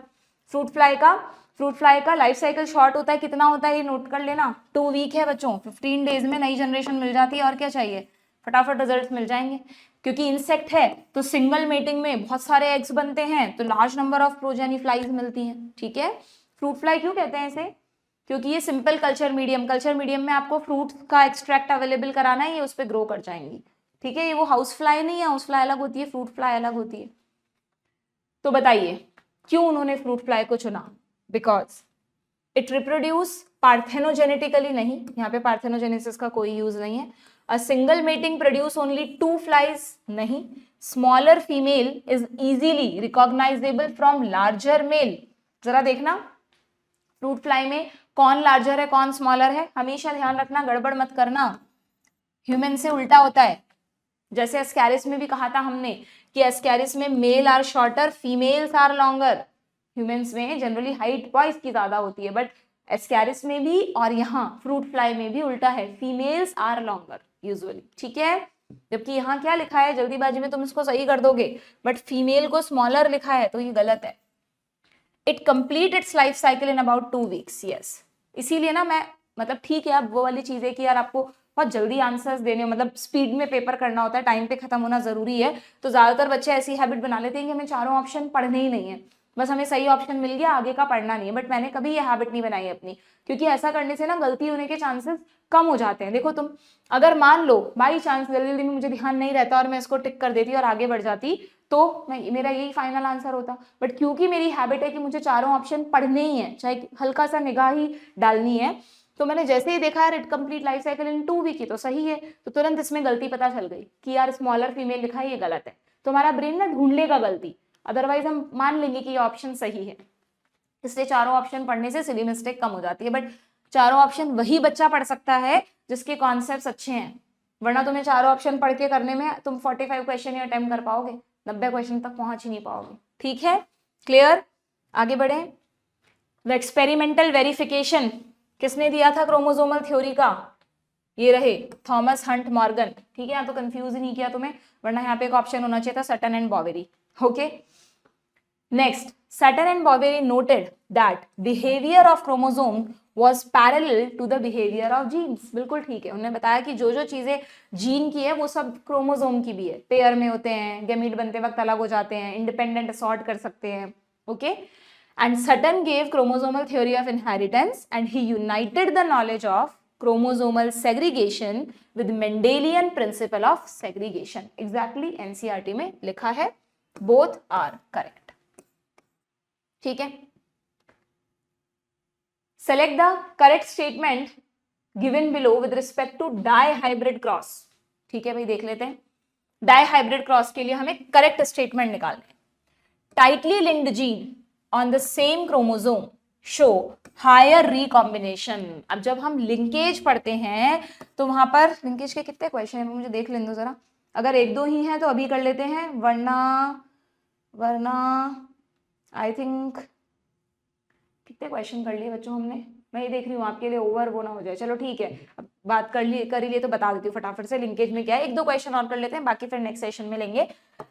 फ्रूट फ्लाई का लाइफ साइकिल शॉर्ट होता है, कितना होता है ये नोट कर लेना, 2 वीक है बच्चों, 15 डेज में नई जनरेशन मिल जाती है, और क्या चाहिए, फटाफट रिजल्ट मिल जाएंगे। क्योंकि इंसेक्ट है तो सिंगल मेटिंग में बहुत सारे एग्स बनते हैं, तो large number of progeny flies मिलती हैं, ठीक है। फ्रूट फ्लाई क्यों कहते हैं इसे? क्योंकि ये सिंपल कल्चर मीडियम में आपको फ्रूट का एक्सट्रैक्ट अवेलेबल कराना है, ये उस पर ग्रो कर जाएंगी, ठीक है। ये वो हाउस फ्लाई नहीं है, हाउस फ्लाई अलग होती है, फ्रूट फ्लाई अलग होती है। तो बताइए क्यों उन्होंने फ्रूट फ्लाई को चुना? बिकॉज इट रिप्रोड्यूस पार्थेनोजेनेटिकली, नहीं, यहाँ पे पार्थेनोजेनेसिस का कोई यूज नहीं है। A single mating produce only 2 flies, नहीं। Smaller female is easily recognizable from larger male. जरा देखना, फ्रूट फ्लाई में कौन लार्जर है कौन स्मॉलर है, हमेशा ध्यान रखना, गड़बड़ मत करना, ह्यूमन से उल्टा होता है। जैसे एस्कैरिस में भी कहा था हमने कि एस्कैरिस में male are shorter females are longer, humans में जनरली हाइट बॉयज की ज्यादा होती है, बट एस्कैरिस में भी और यहाँ फ्रूट फ्लाई में भी उल्टा है, फीमेल्स आर लॉन्गर यूजुअली, ठीक है। जबकि यहाँ क्या लिखा है, जल्दीबाजी में तुम इसको सही कर दोगे, बट फीमेल को स्मॉलर लिखा है तो ये गलत है। It complete it's life cycle in about 2 weeks, yes. इसीलिए ना मैं मतलब ठीक है, अब वो वाली चीज है कि यार आपको बहुत जल्दी आंसर्स देने, मतलब स्पीड में पेपर करना होता है, टाइम पे खत्म होना जरूरी है, तो ज्यादातर बच्चे ऐसी हैबिट बना लेते हैं कि हमें चारों ऑप्शन पढ़ने ही नहीं है, बस हमें सही ऑप्शन मिल गया, आगे का पढ़ना नहीं है। बट मैंने कभी ये हैबिट नहीं बनाई अपनी, क्योंकि ऐसा करने से ना गलती होने के चांसेस कम हो जाते हैं। देखो तुम अगर मान लो बाई चांस जल्दी जल्दी में मुझे ध्यान नहीं रहता और मैं इसको टिक कर देती और आगे बढ़ जाती, तो मेरा यही फाइनल आंसर होता। बट क्योंकि मेरी हैबिट है कि मुझे चारों ऑप्शन पढ़ने ही है, चाहे हल्का सा निगाह ही डालनी है, तो मैंने जैसे ही देखा यार it complete life cycle in 2 week की तो सही है, तो तुरंत इसमें गलती पता चल गई कि यार स्मॉलर फीमेल लिखा है, ये गलत है। तो हमारा ब्रेन ना ढूंढ लेगा गलती, अदरवाइज हम मान लेंगे कि ये ऑप्शन सही है। इसलिए चारों ऑप्शन पढ़ने से सिली मिस्टेक कम हो जाती है। बट चारों ऑप्शन वही बच्चा पढ़ सकता है जिसके कॉन्सेप्ट्स अच्छे हैं, वरना तुम्हें चारों ऑप्शन पढ़ के करने में तुम 45 क्वेश्चन ही अटेम्प्ट कर पाओगे, 90 क्वेश्चन तक पहुंच ही नहीं पाओगे, ठीक है, क्लियर। आगे बढ़े। द एक्सपेरिमेंटल वेरिफिकेशन किसने दिया था क्रोमोसोमल थ्योरी का, ये रहे थॉमस हंट मॉर्गन, ठीक है। यहाँ तो कंफ्यूज ही नहीं किया तुम्हें, वरना यहाँ पे एक ऑप्शन होना चाहिए था Sutton and Boveri, okay. Next, Sutton and Boveri noted that behaviour of chromosome was parallel to the behavior of genes, बिल्कुल ठीक है। उन्होंने बताया कि जो जो चीजें जीन की है वो सब क्रोमोसोम की भी है, पेयर में होते हैं, गैमीट बनते वक्त अलग हो जाते हैं, इंडिपेंडेंट असॉर्ट कर सकते हैं, okay. And Sutton gave chromosomal theory of inheritance and he united the knowledge of chromosomal segregation with Mendelian principle of segregation. Exactly NCERT में लिखा है, बोथ आर करेक्ट, ठीक है। Select the correct statement given below with respect to dihybrid cross, ठीक है भाई, देख लेते हैं। डाईहाइब्रिड क्रॉस के लिए हमें करेक्ट स्टेटमेंट निकालना है। Tightly linked gene on the same chromosome show higher recombination. अब जब हम लिंकेज पढ़ते हैं तो वहां पर लिंकेज के कितने क्वेश्चन है मुझे देख लेने दो जरा, अगर 1-2 ही हैं तो अभी कर लेते हैं, वरना आई थिंक कितने क्वेश्चन कर लिए बच्चों हमने, मैं ये देख रही हूँ आपके लिए ओवर वो ना हो जाए। चलो ठीक है, अब बात कर ही लिए तो बता देती हूँ फटाफट से। लिंकेज में क्या है, 1-2 क्वेश्चन और कर लेते हैं, बाकी फिर नेक्स्ट सेशन में लेंगे।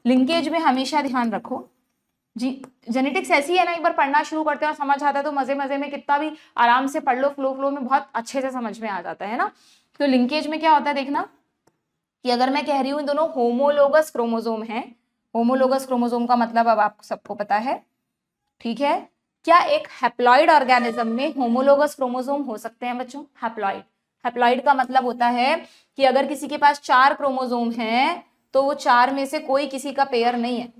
लिंकेज में हमेशा ध्यान रखो जी, जेनेटिक्स ऐसी है ना, एक बार पढ़ना शुरू करते हैं और समझ आता है तो मजे मजे में कितना भी आराम से पढ़ लो, फ्लो में बहुत अच्छे से समझ में आ जाता है ना। तो लिंकेज में क्या होता है देखना, कि अगर मैं कह रही हूँ दोनों होमोलोगस क्रोमोसोम है, होमोलोगस क्रोमोसोम का मतलब अब आप सबको पता है, ठीक है। क्या एक हैप्लॉइड ऑर्गेनिज्म में होमोलोगस क्रोमोसोम हो सकते हैं बच्चों? हैप्लॉइड का मतलब होता है कि अगर किसी के पास 4 क्रोमोसोम हैं तो वो 4 में से कोई किसी का पेयर नहीं है।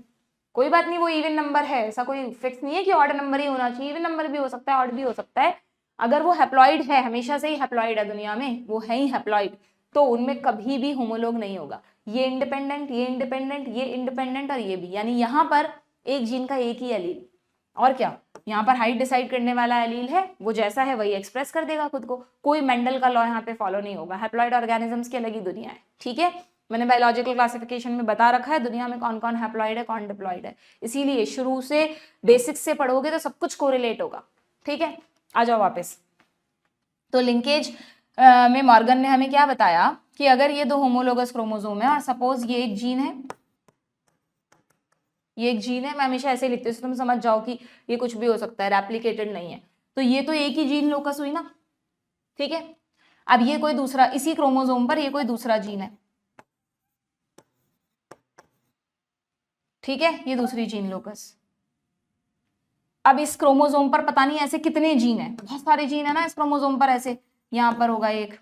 कोई बात नहीं, वो इवन नंबर है, ऐसा कोई फिक्स नहीं है कि ऑड नंबर ही होना चाहिए, इवन नंबर भी हो सकता है, ऑड भी हो सकता है। अगर वो हैप्लॉइड है, हमेशा से ही हैप्लॉइड है दुनिया में, वो है ही हैप्लॉइड, तो उनमें कभी भी होमोलोग नहीं होगा। ये इंडिपेंडेंट, ये इंडिपेंडेंट, ये इंडिपेंडेंट और ये भी, यानी यहाँ पर एक जीन का एक ही एलील, और क्या यहाँ पर हाइट डिसाइड करने वाला एलील है, वो जैसा है वही एक्सप्रेस कर देगा खुद को। कोई मेंडल का लॉ यहाँ पे फॉलो नहीं होगा। हैप्लॉइड ऑर्गेनिजम्स की अलग ही दुनिया है, ठीक है। मैंने बायोलॉजिकल क्लासिफिकेशन में बता रखा है दुनिया में कौन कौन हैप्लॉइड है कौन डिप्लॉइड है, इसीलिए शुरू से बेसिक्स से पढ़ोगे तो सब कुछ कोरिलेट होगा, ठीक है। आ जाओ वापस। तो लिंकेज में मॉर्गन ने हमें क्या बताया कि अगर ये 2 होमोलोगस क्रोमोसोम है और सपोज ये एक जीन है, ये एक जीन है, मैं हमेशा ऐसे लिखती हूँ तुम समझ जाओ कि ये कुछ भी हो सकता है, रेप्लिकेटेड नहीं है, तो ये तो एक ही जीन लोकस हुई ना, ठीक है। अब ये कोई दूसरा, इसी क्रोमोसोम पर ये कोई दूसरा जीन है, ठीक है, ये दूसरी जीन लोकस। अब इस क्रोमोसोम पर पता नहीं ऐसे कितने जीन है, बहुत सारे जीन है ना इस क्रोमोसोम पर, ऐसे यहाँ पर होगा एक,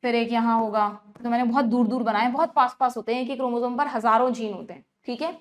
फिर एक यहाँ होगा, तो मैंने बहुत दूर दूर बनाए, बहुत पास पास होते हैं कि क्रोमोसोम पर हजारों जीन होते हैं, ठीक है।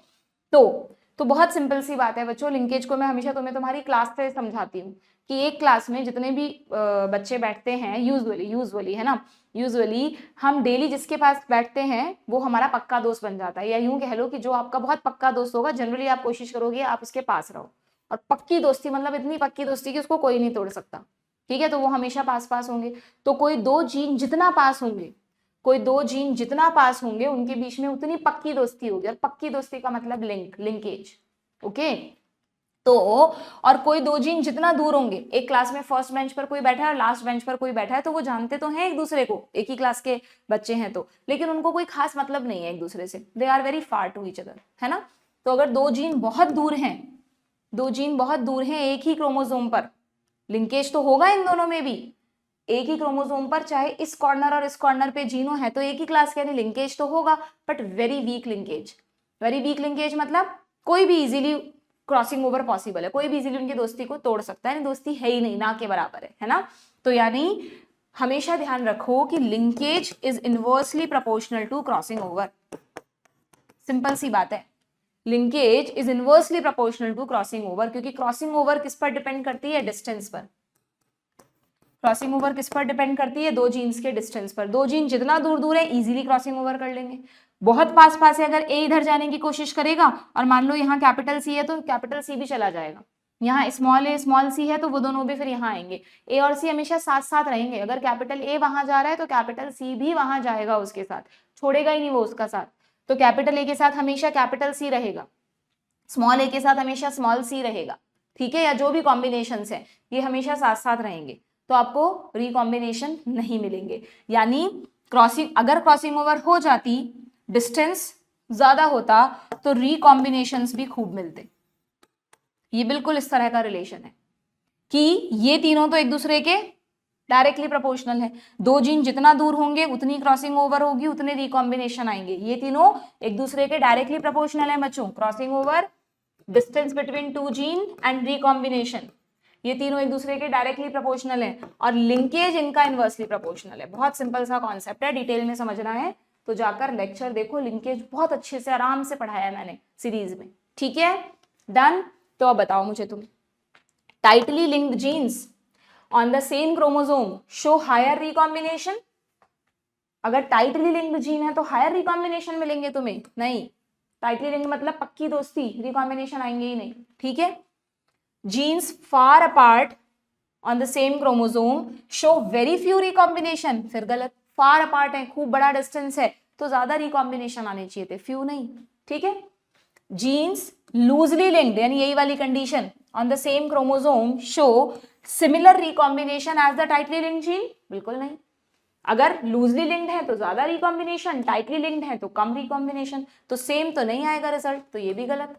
तो बहुत सिंपल सी बात है बच्चों, लिंकेज को मैं हमेशा तुम्हारी क्लास से समझाती हूँ कि एक क्लास में जितने भी बच्चे बैठते हैं, यूजुअली है ना, यूजुअली हम डेली जिसके पास बैठते हैं वो हमारा पक्का दोस्त बन जाता है, या यूं कह लो कि जो आपका बहुत पक्का दोस्त होगा, जनरली आप कोशिश करोगे आप उसके पास रहो। और पक्की दोस्ती मतलब इतनी पक्की दोस्ती कि उसको कोई नहीं तोड़ सकता, ठीक है, तो वो हमेशा पास पास होंगे। तो कोई दो जीन जितना पास होंगे, कोई दो जीन जितना पास होंगे उनके बीच में उतनी पक्की दोस्ती होगी, और पक्की दोस्ती का मतलब लिंकेज। ओके, तो और कोई दो जीन जितना दूर होंगे, एक क्लास में फर्स्ट बेंच पर कोई बैठा है और लास्ट बेंच पर कोई बैठा है, तो वो जानते तो हैं एक दूसरे को, एक ही क्लास के बच्चे हैं तो, लेकिन उनको कोई खास मतलब नहीं है एक दूसरे से, they are very far to each other, है ना। तो अगर दो जीन बहुत दूर हैं, दो जीन बहुत दूर हैं एक ही क्रोमोसोम पर, लिंकेज तो होगा इन दोनों में भी, एक ही क्रोमोसोम पर चाहे इस कॉर्नर और इस कॉर्नर पे जीनों है तो एक ही क्लास के, यानी लिंकेज तो होगा, but very weak linkage. Very weak linkage मतलब कोई भी इजीली क्रॉसिंग ओवर पॉसिबल है, कोई भी इजीली उनकी दोस्ती को तोड़ सकता है, दोस्ती है ही नहीं, ना के बराबर है ना। तो यानी हमेशा ध्यान रखो कि linkage is inversely proportional to crossing over. Simple सी बात है, linkage is inversely proportional to crossing over, क्योंकि क्रॉसिंग ओवर किस पर डिपेंड करती है, डिस्टेंस पर। क्रॉसिंग ओवर किस पर डिपेंड करती है, दो जीन्स के डिस्टेंस पर। दो जीन जितना दूर दूर है इजीली क्रॉसिंग ओवर कर लेंगे। बहुत पास पास है, अगर ए इधर जाने की कोशिश करेगा और मान लो यहाँ कैपिटल सी है तो कैपिटल सी भी चला जाएगा, यहाँ स्मॉल ए स्मॉल सी है तो वो दोनों भी फिर यहाँ आएंगे, ए और सी हमेशा साथ साथ रहेंगे। अगर कैपिटल ए वहां जा रहा है तो कैपिटल सी भी वहां जाएगा उसके साथ, छोड़ेगा ही नहीं वो उसका साथ। तो कैपिटल ए के साथ हमेशा कैपिटल सी रहेगा, स्मॉल ए के साथ हमेशा स्मॉल सी रहेगा, ठीक है, या जो भी कॉम्बिनेशन है ये हमेशा साथ साथ रहेंगे, तो आपको रिकॉम्बिनेशन नहीं मिलेंगे। यानी क्रॉसिंग, अगर क्रॉसिंग ओवर हो जाती, डिस्टेंस ज्यादा होता, तो रिकॉम्बिनेशंस भी खूब मिलते। ये बिल्कुल इस तरह का रिलेशन है कि ये तीनों तो एक दूसरे के डायरेक्टली प्रोपोर्शनल है, दो जीन जितना दूर होंगे उतनी क्रॉसिंग ओवर होगी, उतने रिकॉम्बिनेशन आएंगे। ये तीनों एक दूसरे के डायरेक्टली प्रोपोर्शनल है बच्चों, crossing over, distance between two gene and recombination, ये तीनों एक दूसरे के डायरेक्टली प्रोपोर्शनल है, और लिंकेज इनका इनवर्सली प्रोपोर्शनल है। बहुत सिंपल सा कॉन्सेप्ट है, डिटेल में समझना है तो जाकर लेक्चर देखो, लिंकेज बहुत अच्छे से आराम से पढ़ाया मैंने सीरीज में, ठीक है, डन। तो अब बताओ मुझे तुम, tightly linked genes on the same chromosome show higher recombination. अगर टाइटली लिंक्ड जीन है तो हायर रिकॉम्बिनेशन मिलेंगे तुम्हें, नहीं, टाइटली लिंक्ड मतलब पक्की दोस्ती, रिकॉम्बिनेशन आएंगे ही नहीं, ठीक है। Genes far apart on the same chromosome show very few recombination, फिर गलत, फार अपार्ट है, खूब बड़ा डिस्टेंस है तो ज्यादा रिकॉम्बिनेशन आने चाहिए थे, फ्यू नहीं, ठीक है। जीन्स लूजली लिंक्ड, यानी यही वाली condition, on the same chromosome show similar recombination as the tightly linked gene, बिल्कुल नहीं। अगर लूजली लिंक्ड है तो ज्यादा रिकॉम्बिनेशन, टाइटली लिंक्ड है तो कम रिकॉम्बिनेशन, तो सेम तो नहीं आएगा रिजल्ट, तो ये भी गलत।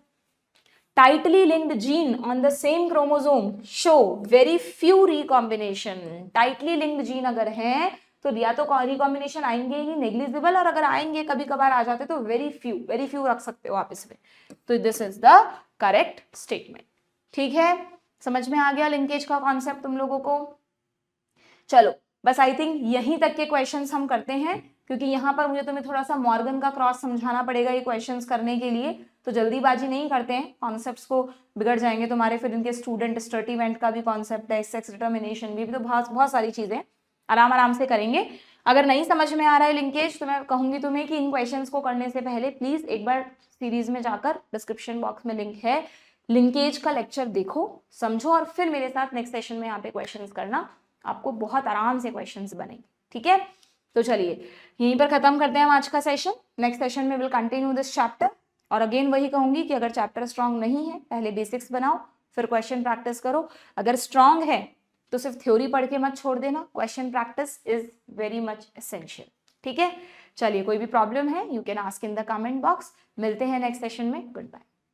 Tightly linked gene on the same chromosome show very few recombination, tightly linked gene अगर है तो या तो रिकॉम्बिनेशन आएंगे ही नेग्लिजिबल, और अगर आएंगे कभी कभार आ जाते तो वेरी फ्यू रख सकते हो आप इसमें। तो this is the correct statement, ठीक है। समझ में आ गया लिंकेज का कॉन्सेप्ट तुम लोगों को। चलो बस आई थिंक यहीं तक के क्वेश्चंस हम करते हैं, क्योंकि यहाँ पर मुझे तुम्हें थोड़ा सा मॉर्गन का क्रॉस समझाना पड़ेगा ये क्वेश्चंस करने के लिए, तो जल्दीबाजी नहीं करते हैं, कॉन्सेप्ट्स को बिगड़ जाएंगे तुम्हारे। फिर इनके स्टूडेंट स्टर्टीमेंट का भी कॉन्सेप्ट है, सेक्स डिटर्मिनेशन भी, तो बहुत सारी चीजें आराम आराम से करेंगे। अगर नहीं समझ में आ रहा है लिंकेज तो मैं कहूंगी तुम्हें कि इन क्वेश्चंस को करने से पहले प्लीज एक बार सीरीज में जाकर डिस्क्रिप्शन बॉक्स में लिंक है, लिंकेज का लेक्चर देखो, समझो, और फिर मेरे साथ नेक्स्ट सेशन में यहाँ पे क्वेश्चंस करना, आपको बहुत आराम से क्वेश्चंस बनेंगे, ठीक है। तो चलिए यहीं पर खत्म करते हैं हम आज का सेशन, नेक्स्ट सेशन में विल कंटिन्यू दिस चैप्टर। और अगेन वही कहूंगी कि अगर चैप्टर स्ट्रांग नहीं है पहले बेसिक्स बनाओ, फिर क्वेश्चन प्रैक्टिस करो। अगर स्ट्रांग है तो सिर्फ थ्योरी पढ़ के मत छोड़ देना, question practice is very much essential, ठीक है। चलिए कोई भी प्रॉब्लम है you can ask in the comment box. मिलते हैं नेक्स्ट सेशन में, गुड बाय।